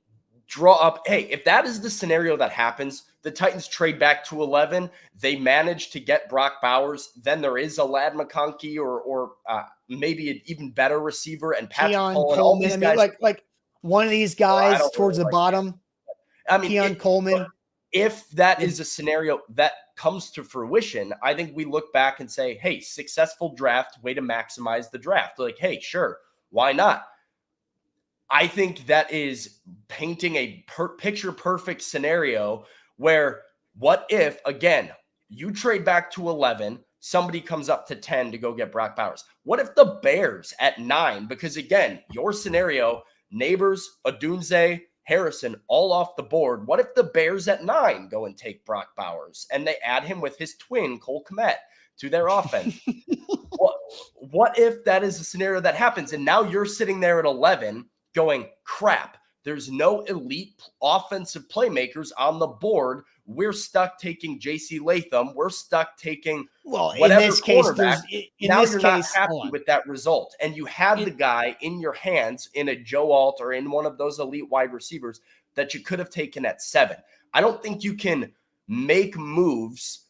draw up, hey, if that is the scenario that happens, the Titans trade back to 11, they manage to get Brock Bowers, then there is a Lad McConkey or maybe an even better receiver and Patrick Keon Cole and all Coleman. these I mean, guys. like one of these Well, I guys don't towards really the like bottom. I mean, Keon Coleman. if that is a scenario that comes to fruition, I think we look back and say, hey, successful draft, way to maximize the draft. Like, hey, sure, why not? I think that is painting a picture perfect scenario where what if, again, you trade back to 11, somebody comes up to 10 to go get Brock Bowers? What if the Bears at 9? Because again, your scenario, Neighbors, Odunze, Harrison all off the board. What if the Bears at 9 go and take Brock Bowers and they add him with his twin, Cole Kmet, to their offense? What if that is a scenario that happens and now you're sitting there at 11 going, crap, there's no elite offensive playmakers on the board. We're stuck taking J.C. Latham. We're stuck taking whatever in this case, quarterback. in Now this you're case, not happy with that result. And you have the guy in your hands in a Joe Alt or in one of those elite wide receivers that you could have taken at 7. I don't think you can make moves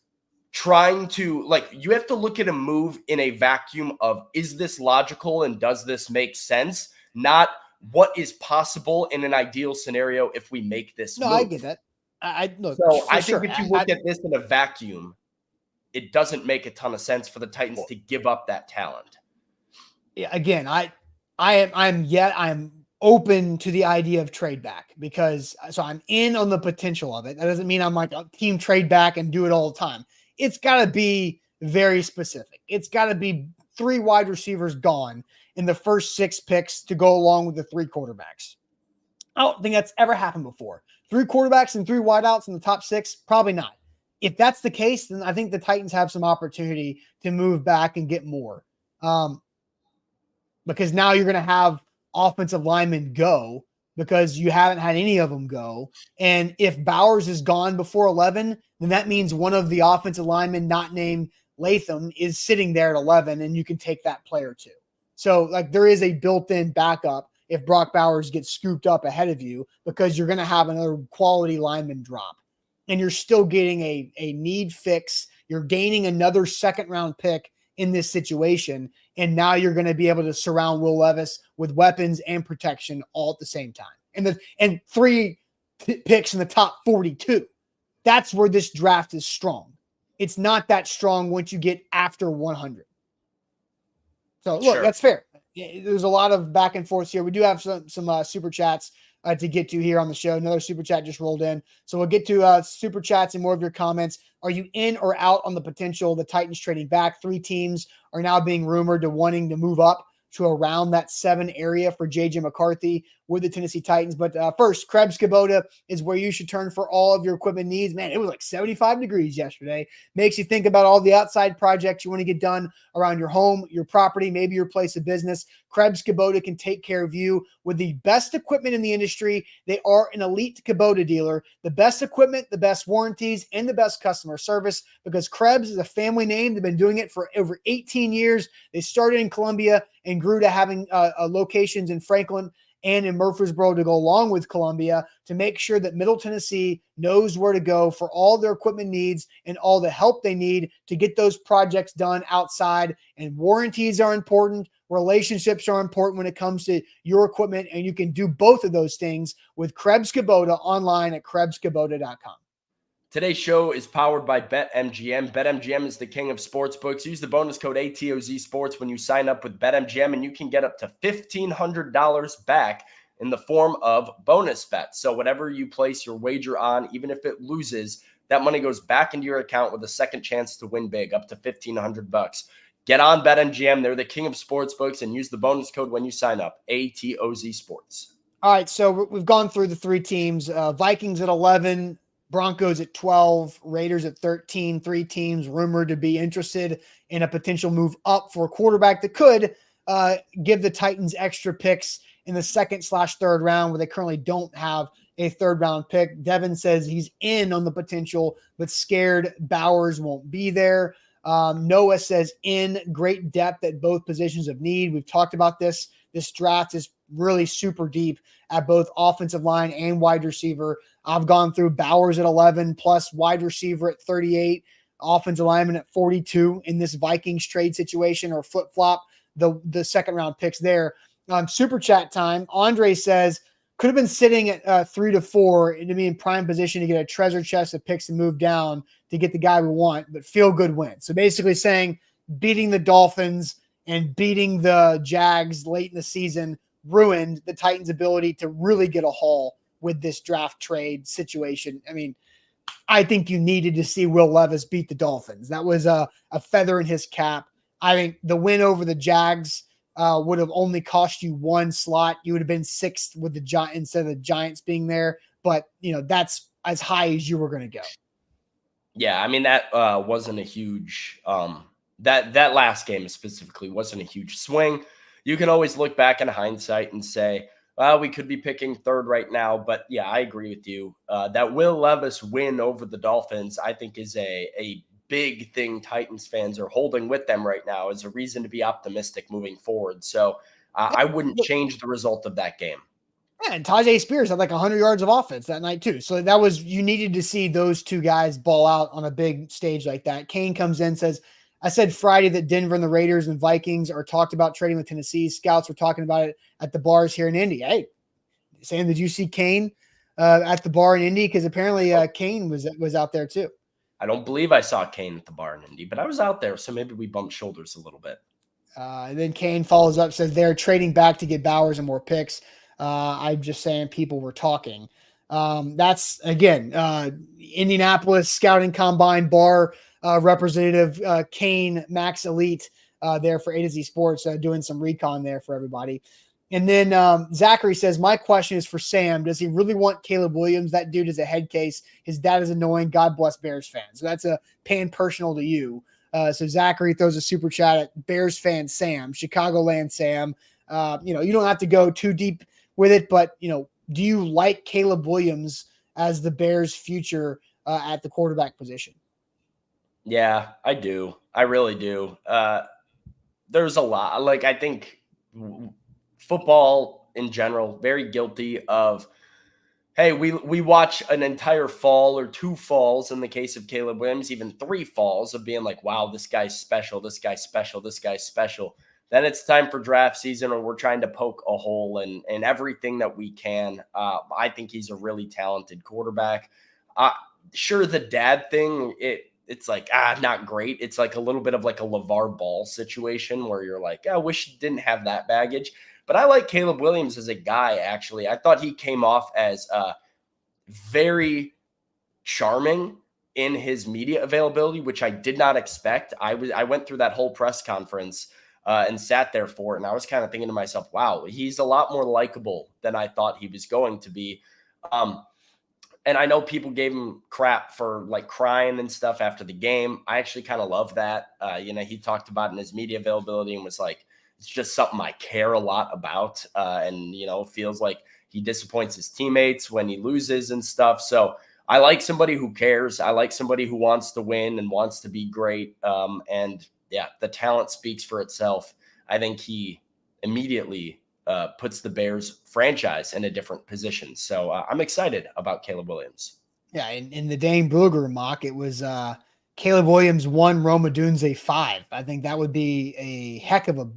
trying to, like, you have to look at a move in a vacuum of, is this logical and does this make sense? Not what is possible in an ideal scenario if we make this move. I get that. I look, so I sure. think if you look at this in a vacuum, it doesn't make a ton of sense for the Titans to give up that talent. Yeah, again, I'm open to the idea of trade back because I'm in on the potential of it. That doesn't mean I'm like a team trade back and do it all the time. It's got to be very specific. It's got to be 3 wide receivers gone in the first 6 picks to go along with the 3 quarterbacks. I don't think that's ever happened before. 3 quarterbacks and 3 wideouts in the top 6, probably not. If that's the case, then I think the Titans have some opportunity to move back and get more. Because now you're going to have offensive linemen go because you haven't had any of them go. And if Bowers is gone before 11, then that means one of the offensive linemen not named Latham is sitting there at 11, and you can take that player too. So, like, there is a built-in backup if Brock Bowers gets scooped up ahead of you because you're going to have another quality lineman drop. And you're still getting a need fix. You're gaining another second-round pick in this situation. And now you're going to be able to surround Will Levis with weapons and protection all at the same time. And 3 picks in the top 42. That's where this draft is strong. It's not that strong once you get after 100. So look, that's fair. There's a lot of back and forth here. We do have some super chats to get to here on the show. Another super chat just rolled in. So we'll get to super chats and more of your comments. Are you in or out on the potential of the Titans trading back? 3 teams are now being rumored to wanting to move up to around that 7 area for J.J. McCarthy with the Tennessee Titans. But first, Krebs Kubota is where you should turn for all of your equipment needs. Man, it was like 75 degrees yesterday. Makes you think about all the outside projects you want to get done around your home, your property, maybe your place of business. Krebs Kubota can take care of you with the best equipment in the industry. They are an elite Kubota dealer. The best equipment, the best warranties, and the best customer service because Krebs is a family name. They've been doing it for over 18 years. They started in Columbia and grew to having locations in Franklin and in Murfreesboro to go along with Columbia to make sure that Middle Tennessee knows where to go for all their equipment needs and all the help they need to get those projects done outside. And warranties are important. Relationships are important when it comes to your equipment, and you can do both of those things with Krebs Kubota online at KrebsKubota.com. Today's show is powered by BetMGM. BetMGM is the king of sportsbooks. Use the bonus code ATOZ Sports when you sign up with BetMGM, and you can get up to $1,500 back in the form of bonus bets. So whatever you place your wager on, even if it loses, that money goes back into your account with a second chance to win big, up to $1,500. Get on BetMGM. They're the king of sportsbooks, and use the bonus code when you sign up, ATOZ Sports. All right, so we've gone through the 3 teams. Vikings at 11, Broncos at 12, Raiders at 13, 3 teams rumored to be interested in a potential move up for a quarterback that could give the Titans extra picks in the second/third round where they currently don't have a third-round pick. Devin says he's in on the potential, but scared Bowers won't be there. Noah says in great depth at both positions of need. We've talked about this. This draft is really super deep at both offensive line and wide receiver. I've gone through Bowers at 11 plus wide receiver at 38, offensive lineman at 42 in this Vikings trade situation or flip-flop the second round picks there. Super chat time. Andre says, could have been sitting at 3 to 4 and to be in prime position to get a treasure chest of picks and move down to get the guy we want, but feel good win. So basically saying beating the Dolphins and beating the Jags late in the season ruined the Titans' ability to really get a haul with this draft trade situation. I mean, I think you needed to see Will Levis beat the Dolphins. That was a feather in his cap. I think the win over the Jags would have only cost you one slot. You would have been sixth with the Giants instead of the Giants being there. But, that's as high as you were going to go. Yeah, I mean, that wasn't a huge that last game specifically wasn't a huge swing. You can always look back in hindsight and say, well, we could be picking third right now. But yeah, I agree with you. That Will Levis win over the Dolphins, I think, is a big thing Titans fans are holding with them right now as a reason to be optimistic moving forward. So I wouldn't change the result of that game. Yeah, and Tajay Spears had like 100 yards of offense that night too. So you needed to see those two guys ball out on a big stage like that. Kane comes in, says, I said Friday that Denver and the Raiders and Vikings are talked about trading with Tennessee. Scouts were talking about it at the bars here in Indy. Hey, Sam, did you see Kane at the bar in Indy? Because apparently Kane was out there too. I don't believe I saw Kane at the bar in Indy, but I was out there, so maybe we bumped shoulders a little bit. And then Kane follows up, says they're trading back to get Bowers and more picks. I'm just saying people were talking. That's, again, Indianapolis Scouting Combine bar representative Kane Max Elite there for A to Z Sports doing some recon there for everybody. And then Zachary says, my question is for Sam. Does he really want Caleb Williams? That dude is a head case. His dad is annoying. God bless Bears fans. So that's a pan personal to you. So Zachary throws a super chat at Bears fan Sam, Chicagoland Sam. You don't have to go too deep with it, but, do you like Caleb Williams as the Bears' future at the quarterback position? Yeah, I do. I really do. There's a lot. Like, I think football in general, very guilty of, hey, we watch an entire fall or two falls in the case of Caleb Williams, even three falls of being like, wow, this guy's special, this guy's special, this guy's special. Then it's time for draft season and we're trying to poke a hole in everything that we can. I think he's a really talented quarterback. Sure, the dad thing, it's like, not great. It's like a little bit of like a LeVar Ball situation where you're like, I wish he didn't have that baggage. But I like Caleb Williams as a guy, actually. I thought he came off as very charming in his media availability, which I did not expect. I went through that whole press conference and sat there for it, and I was kind of thinking to myself, wow, he's a lot more likable than I thought he was going to be. And I know people gave him crap for like crying and stuff after the game. I actually kind of love that. He talked about it in his media availability and was like, it's just something I care a lot about. And feels like he disappoints his teammates when he loses and stuff. So I like somebody who cares. I like somebody who wants to win and wants to be great. And yeah, the talent speaks for itself. I think he immediately puts the Bears franchise in a different position. So I'm excited about Caleb Williams. Yeah, in the Dane Brugler mock, it was Caleb Williams 1, Rome Odunze 5. I think that would be a heck of a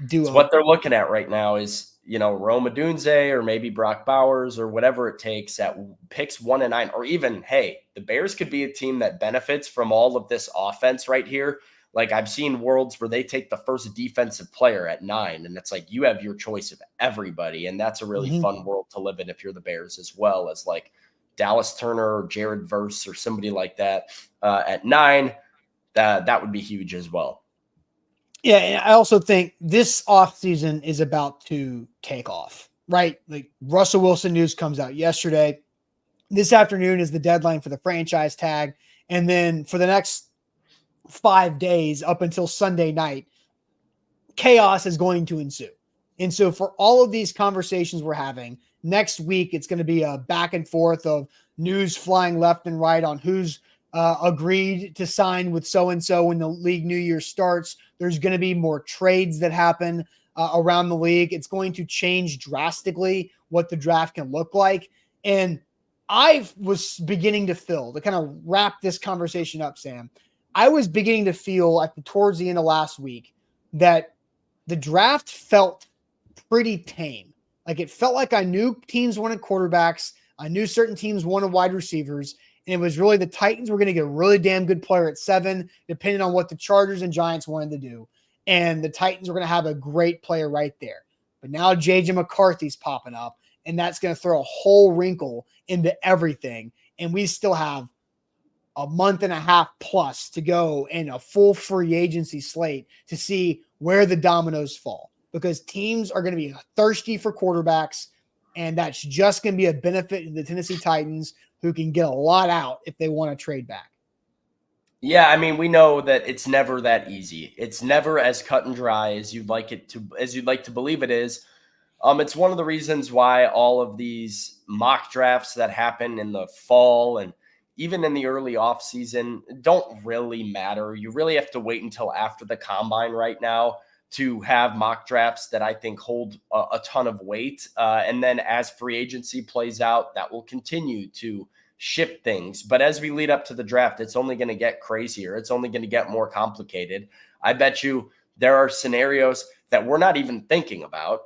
duo. It's what they're looking at right now is, Rome Odunze or maybe Brock Bowers or whatever it takes at picks 1 and 9. Or even, hey, the Bears could be a team that benefits from all of this offense right here. Like I've seen worlds where they take the first defensive player at 9, and it's like you have your choice of everybody, and that's a really fun world to live in if you're the Bears, as well as like Dallas Turner or Jared Verse or somebody like that at 9. That would be huge as well. Yeah, and I also think this offseason is about to take off, right? Like Russell Wilson news comes out yesterday. This afternoon is the deadline for the franchise tag, and then for the next 5 days up until Sunday night, chaos is going to ensue. And so for all of these conversations we're having, next week it's going to be a back and forth of news flying left and right on who's agreed to sign with so-and-so when the league new year starts. There's going to be more trades that happen around the league. It's going to change drastically what the draft can look like. And I was beginning to feel, to kind of wrap this conversation up, Sam, I was beginning to feel towards the end of last week that the draft felt pretty tame. Like it felt like I knew teams wanted quarterbacks. I knew certain teams wanted wide receivers. And it was really the Titans were going to get a really damn good player at 7, depending on what the Chargers and Giants wanted to do. And the Titans were going to have a great player right there. But now J.J. McCarthy's popping up, and that's going to throw a whole wrinkle into everything. And we still have a month and a half plus to go in a full free agency slate to see where the dominoes fall, because teams are going to be thirsty for quarterbacks, and that's just going to be a benefit to the Tennessee Titans, who can get a lot out if they want to trade back. Yeah, I mean, we know that it's never that easy. It's never as cut and dry as you'd like to believe it is. It's one of the reasons why all of these mock drafts that happen in the fall and even in the early offseason don't really matter. You really have to wait until after the combine right now to have mock drafts that I think hold a ton of weight. And then as free agency plays out, that will continue to shift things. But as we lead up to the draft, it's only going to get crazier. It's only going to get more complicated. I bet you there are scenarios that we're not even thinking about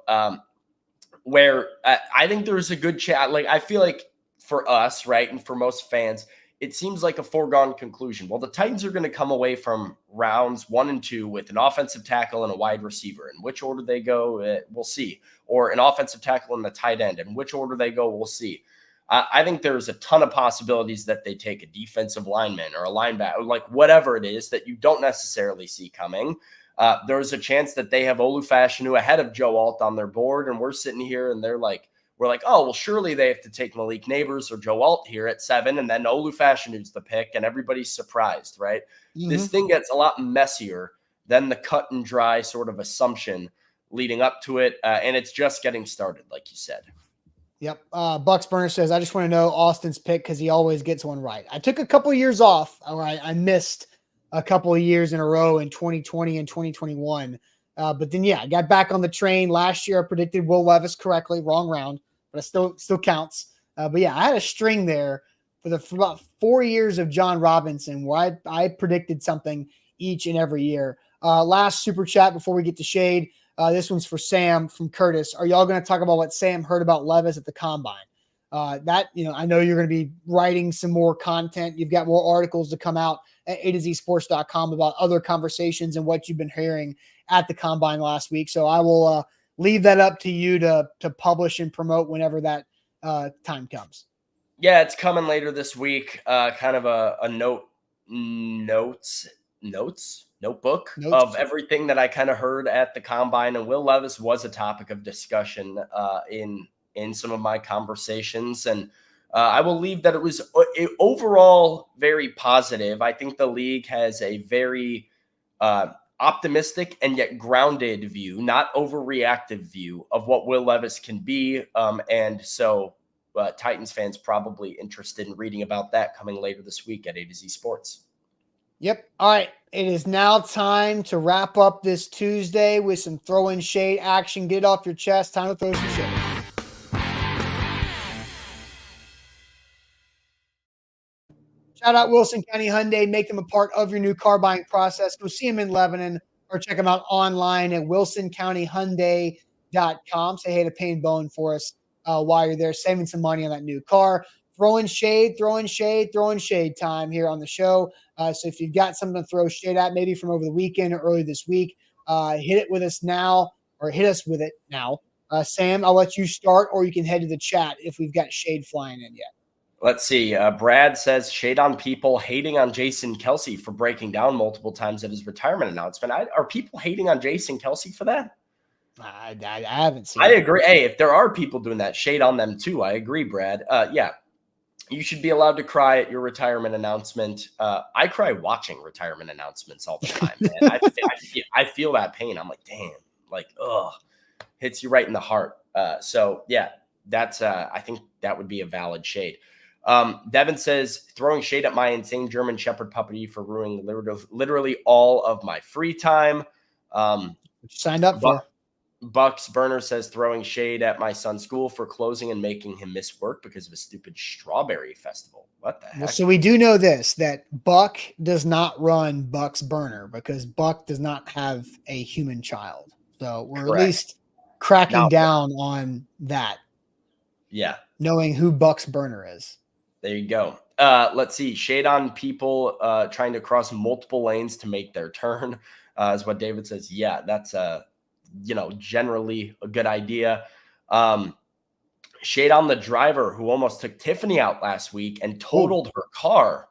where I think there's a good chat. Like, I feel like for us, right, and for most fans, it seems like a foregone conclusion. Well, the Titans are going to come away from rounds 1 and 2 with an offensive tackle and a wide receiver. In which order they go, we'll see. Or an offensive tackle and a tight end. In which order they go, we'll see. I think there's a ton of possibilities that they take a defensive lineman or a linebacker, like whatever it is that you don't necessarily see coming. There's a chance that they have Olu Fashanu ahead of Joe Alt on their board, and we're sitting here and we're like, oh, well, surely they have to take Malik Neighbors or Joe Alt here at 7, and then Olu Fashanu's the pick, and everybody's surprised, right? Mm-hmm. This thing gets a lot messier than the cut and dry sort of assumption leading up to it, and it's just getting started, like you said. Yep. Bucks Burner says, I just want to know Austin's pick because he always gets one right. I took a couple of years off. All right. I missed a couple of years in a row in 2020 and 2021. But then, yeah, I got back on the train. Last year, I predicted Will Levis correctly. Wrong round, but it still counts. But, yeah, I had a string there for about 4 years of John Robinson where I predicted something each and every year. Last super chat before we get to Shade. This one's for Sam from Curtis. Are y'all going to talk about what Sam heard about Levis at the combine? I know you're going to be writing some more content. You've got more articles to come out at A2ZSports.com about other conversations and what you've been hearing at the combine last week. So I will leave that up to you to publish and promote whenever that time comes. Yeah, it's coming later this week. Kind of a notebook of everything that I kind of heard at the combine. And Will Levis was a topic of discussion in some of my conversations. And I will leave that it was overall very positive. I think the league has a very optimistic and yet grounded view, not overreactive view of what Will Levis can be. And so Titans fans probably interested in reading about that coming later this week at A2Z Sports. Yep. All right. It is now time to wrap up this Tuesday with some throw-in shade action. Get it off your chest. Time to throw some shade. Shout out Wilson County Hyundai. Make them a part of your new car buying process. Go see them in Lebanon or check them out online at wilsoncountyhyundai.com. Say hey to Payne Bone for us while you're there, saving some money on that new car. Throwing shade time here on the show. So if you've got something to throw shade at, maybe from over the weekend or early this week, hit it with us now or hit us with it now. Sam, I'll let you start, or you can head to the chat if we've got shade flying in yet. Let's see. Brad says, shade on people hating on Jason Kelce for breaking down multiple times at his retirement announcement. Are people hating on Jason Kelce for that? I haven't seen I agree. Hey, if there are people doing that, shade on them too. I agree, Brad. Yeah. You should be allowed to cry at your retirement announcement. I cry watching retirement announcements all the time, man. I feel that pain. I'm like, damn, like, ugh. hits you right in the heart. So yeah, that's I think that would be a valid shade. Devin says, throwing shade at my insane German Shepherd puppy for ruining literally all of my free time. Signed up for. Bucks Burner says, throwing shade at my son's school for closing and making him miss work because of a stupid strawberry festival. What the heck? Well, so we do know this, that Buck does not run Bucks Burner because Buck does not have a human child. So we're Correct. at least cracking down on that. Yeah. Knowing who Bucks Burner is. There you go. Let's see. Shade on people trying to cross multiple lanes to make their turn is what David says. Yeah, that's generally a good idea. Shade on the driver who almost took Tiffany out last week and totaled her car.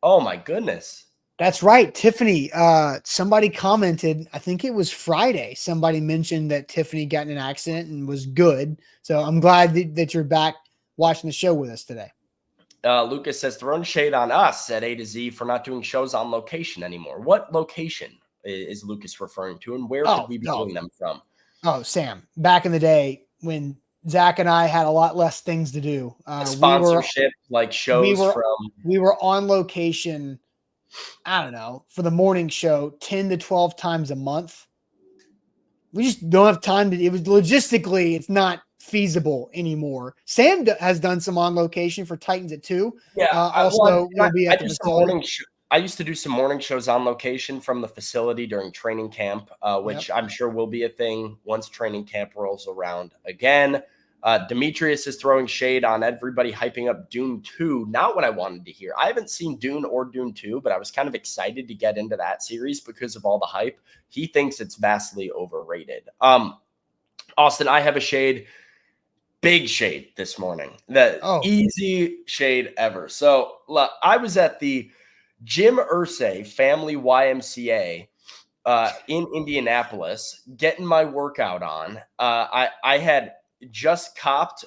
Oh my goodness. That's right. Tiffany, somebody commented, I think it was Friday. Somebody mentioned that Tiffany got in an accident and was good. So I'm glad that you're back watching the show with us today. Lucas says, throwing shade on us at A to Z for not doing shows on location anymore. What location is Lucas referring to, and where could we be doing them from? Oh, Sam, back in the day when Zach and I had a lot less things to do. Sponsorship, like shows we were on location, I don't know, for the morning show 10 to 12 times a month. We just don't have time to, it was logistically, it's not feasible anymore. Sam has done some on location for Titans at 2. Yeah. Also, we'll be at the facility. I used to do some morning shows on location from the facility during training camp, which I'm sure will be a thing once training camp rolls around again. Demetrius is throwing shade on everybody hyping up Dune 2. Not what I wanted to hear. I haven't seen Dune or Dune 2, but I was kind of excited to get into that series because of all the hype. He thinks it's vastly overrated. Austin, I have a shade. Big shade this morning. Easy shade ever. So I was at the Jim Irsay Family YMCA in Indianapolis, getting my workout on. I had just copped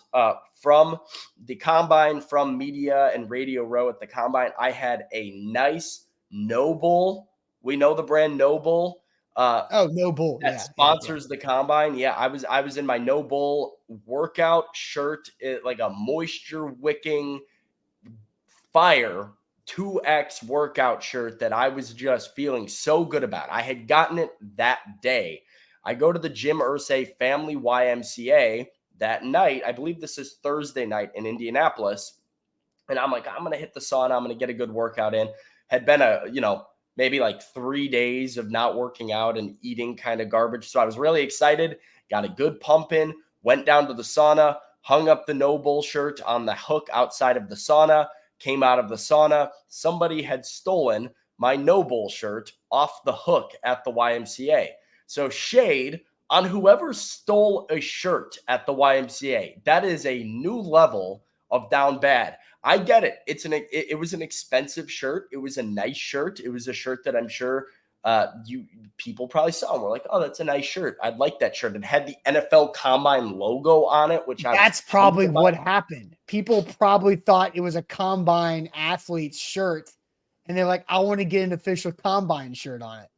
from the combine, from media and Radio Row at the combine. I had a nice Noble. We know the brand Noble. Noble that sponsors the combine. Yeah, I was in my Noble workout shirt, like a moisture wicking fire 2X workout shirt that I was just feeling so good about. I had gotten it that day. I go to the Jim Irsay Family YMCA that night. I believe this is Thursday night in Indianapolis. And I'm like, I'm going to hit the sauna. I'm going to get a good workout in. Had been maybe like 3 days of not working out and eating kind of garbage. So I was really excited, got a good pump in, went down to the sauna, hung up the Noble shirt on the hook outside of the sauna, came out of the sauna. Somebody had stolen my Noble shirt off the hook at the YMCA. So shade on whoever stole a shirt at the YMCA. That is a new level of down bad. I get it. It was an expensive shirt. It was a nice shirt. It was a shirt that I'm sure people probably saw and were like, oh, that's a nice shirt. I'd like that shirt. It had the NFL Combine logo on it, that's probably what happened. People probably thought it was a Combine athlete shirt, and they're like, I want to get an official Combine shirt on it.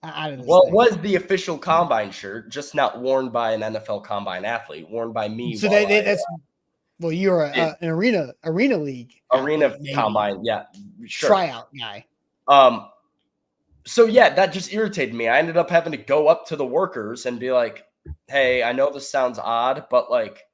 It was the official Combine shirt, just not worn by an NFL Combine athlete, worn by me. So well, you're an arena league. Combine, yeah. Sure. Tryout guy. So yeah, that just irritated me. I ended up having to go up to the workers and be like, hey, I know this sounds odd, but like,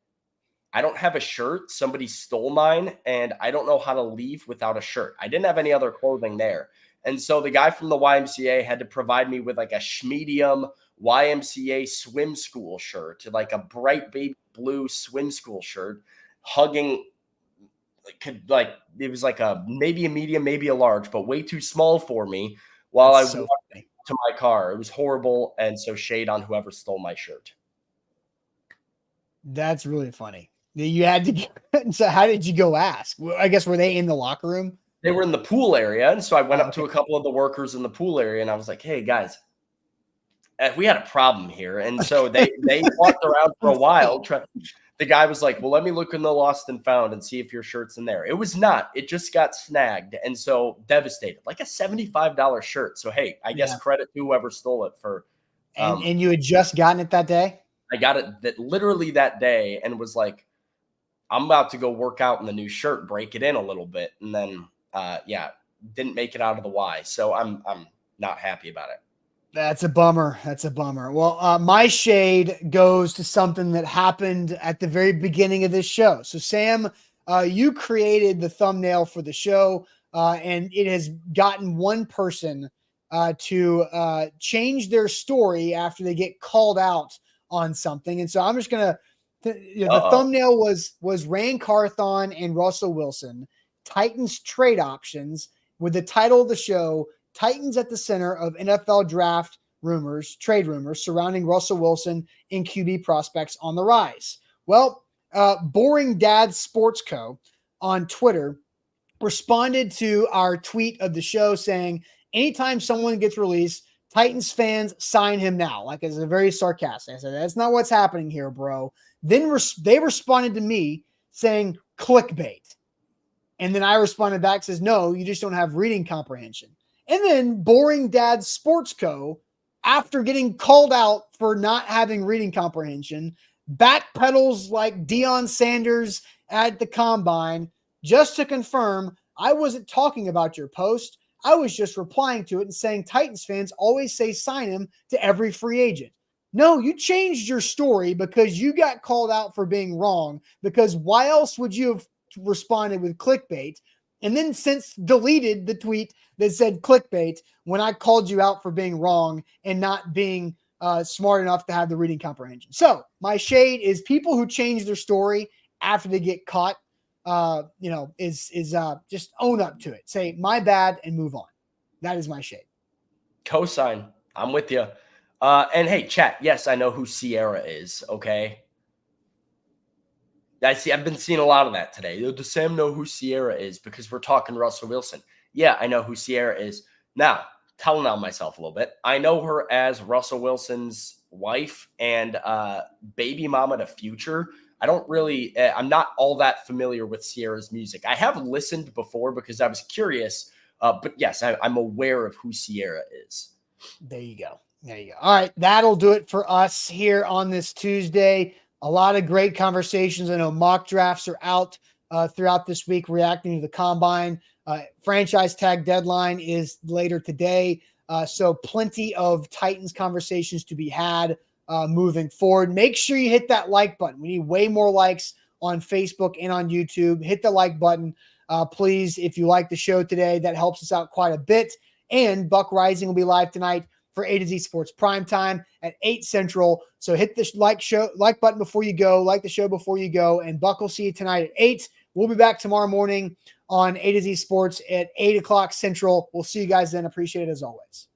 I don't have a shirt. Somebody stole mine, and I don't know how to leave without a shirt. I didn't have any other clothing there. And so the guy from the YMCA had to provide me with like a medium YMCA swim school shirt, like a bright baby blue swim school shirt, hugging like it was like maybe a medium, maybe a large, but way too small for me while I walked to my car. It was horrible. And so shade on whoever stole my shirt. That's really funny. You had to. So how did you go ask? I guess, were they in the locker room? They were in the pool area. And so I went up to a couple of the workers in the pool area and I was like, hey guys, we had a problem here. And so they walked around for a while. The guy was like, well, let me look in the lost and found and see if your shirt's in there. It was not. It just got snagged. And so devastated, like a $75 shirt. So, hey, I guess credit to whoever stole it for. And you had just gotten it that day? I got it that literally that day and was like, I'm about to go work out in the new shirt, break it in a little bit. And then, didn't make it out of the Y. So I'm not happy about it. That's a bummer. That's a bummer. Well, my shade goes to something that happened at the very beginning of this show. So, Sam, you created the thumbnail for the show, and it has gotten one person to change their story after they get called out on something. And so I'm just going to, the thumbnail was Rand Carthon and Russell Wilson, Titans trade options, with the title of the show, Titans at the center of NFL draft rumors, trade rumors surrounding Russell Wilson and QB prospects on the rise. Well, Boring Dad Sports Co. on Twitter responded to our tweet of the show saying, anytime someone gets released, Titans fans sign him now. Like, it's a very sarcastic. I said, that's not what's happening here, bro. Then they responded to me saying clickbait. And then I responded back, says, no, you just don't have reading comprehension. And then Boring Dad Sports Co., after getting called out for not having reading comprehension, backpedals like Deion Sanders at the combine just to confirm I wasn't talking about your post. I was just replying to it and saying Titans fans always say sign him to every free agent. No, you changed your story because you got called out for being wrong, because why else would you have responded with clickbait and then since deleted the tweet that said clickbait when I called you out for being wrong and not being smart enough to have the reading comprehension? So my shade is people who change their story after they get caught, is just own up to it. Say my bad and move on. That is my shade. Cosign. I'm with you. And hey, chat. Yes, I know who Sierra is. Okay. I've been seeing a lot of that today. Does Sam know who Sierra is? Because we're talking Russell Wilson. Yeah, I know who Sierra is. Now, telling on myself a little bit. I know her as Russell Wilson's wife and baby mama to Future. I don't really, I'm not all that familiar with Sierra's music. I have listened before because I was curious. But yes, I'm aware of who Sierra is. There you go. There you go. All right. That'll do it for us here on this Tuesday. A lot of great conversations. I know mock drafts are out throughout this week reacting to the combine. Franchise tag deadline is later today. So plenty of Titans conversations to be had moving forward. Make sure you hit that like button. We need way more likes on Facebook and on YouTube. Hit the like button, please. If you like the show today, that helps us out quite a bit. And Buck Rising will be live tonight for A to Z Sports Primetime at 8 Central. So hit the like button before you go, like the show before you go, and Buck will see you tonight at 8. We'll be back tomorrow morning on A to Z Sports at 8 o'clock Central. We'll see you guys then. Appreciate it as always.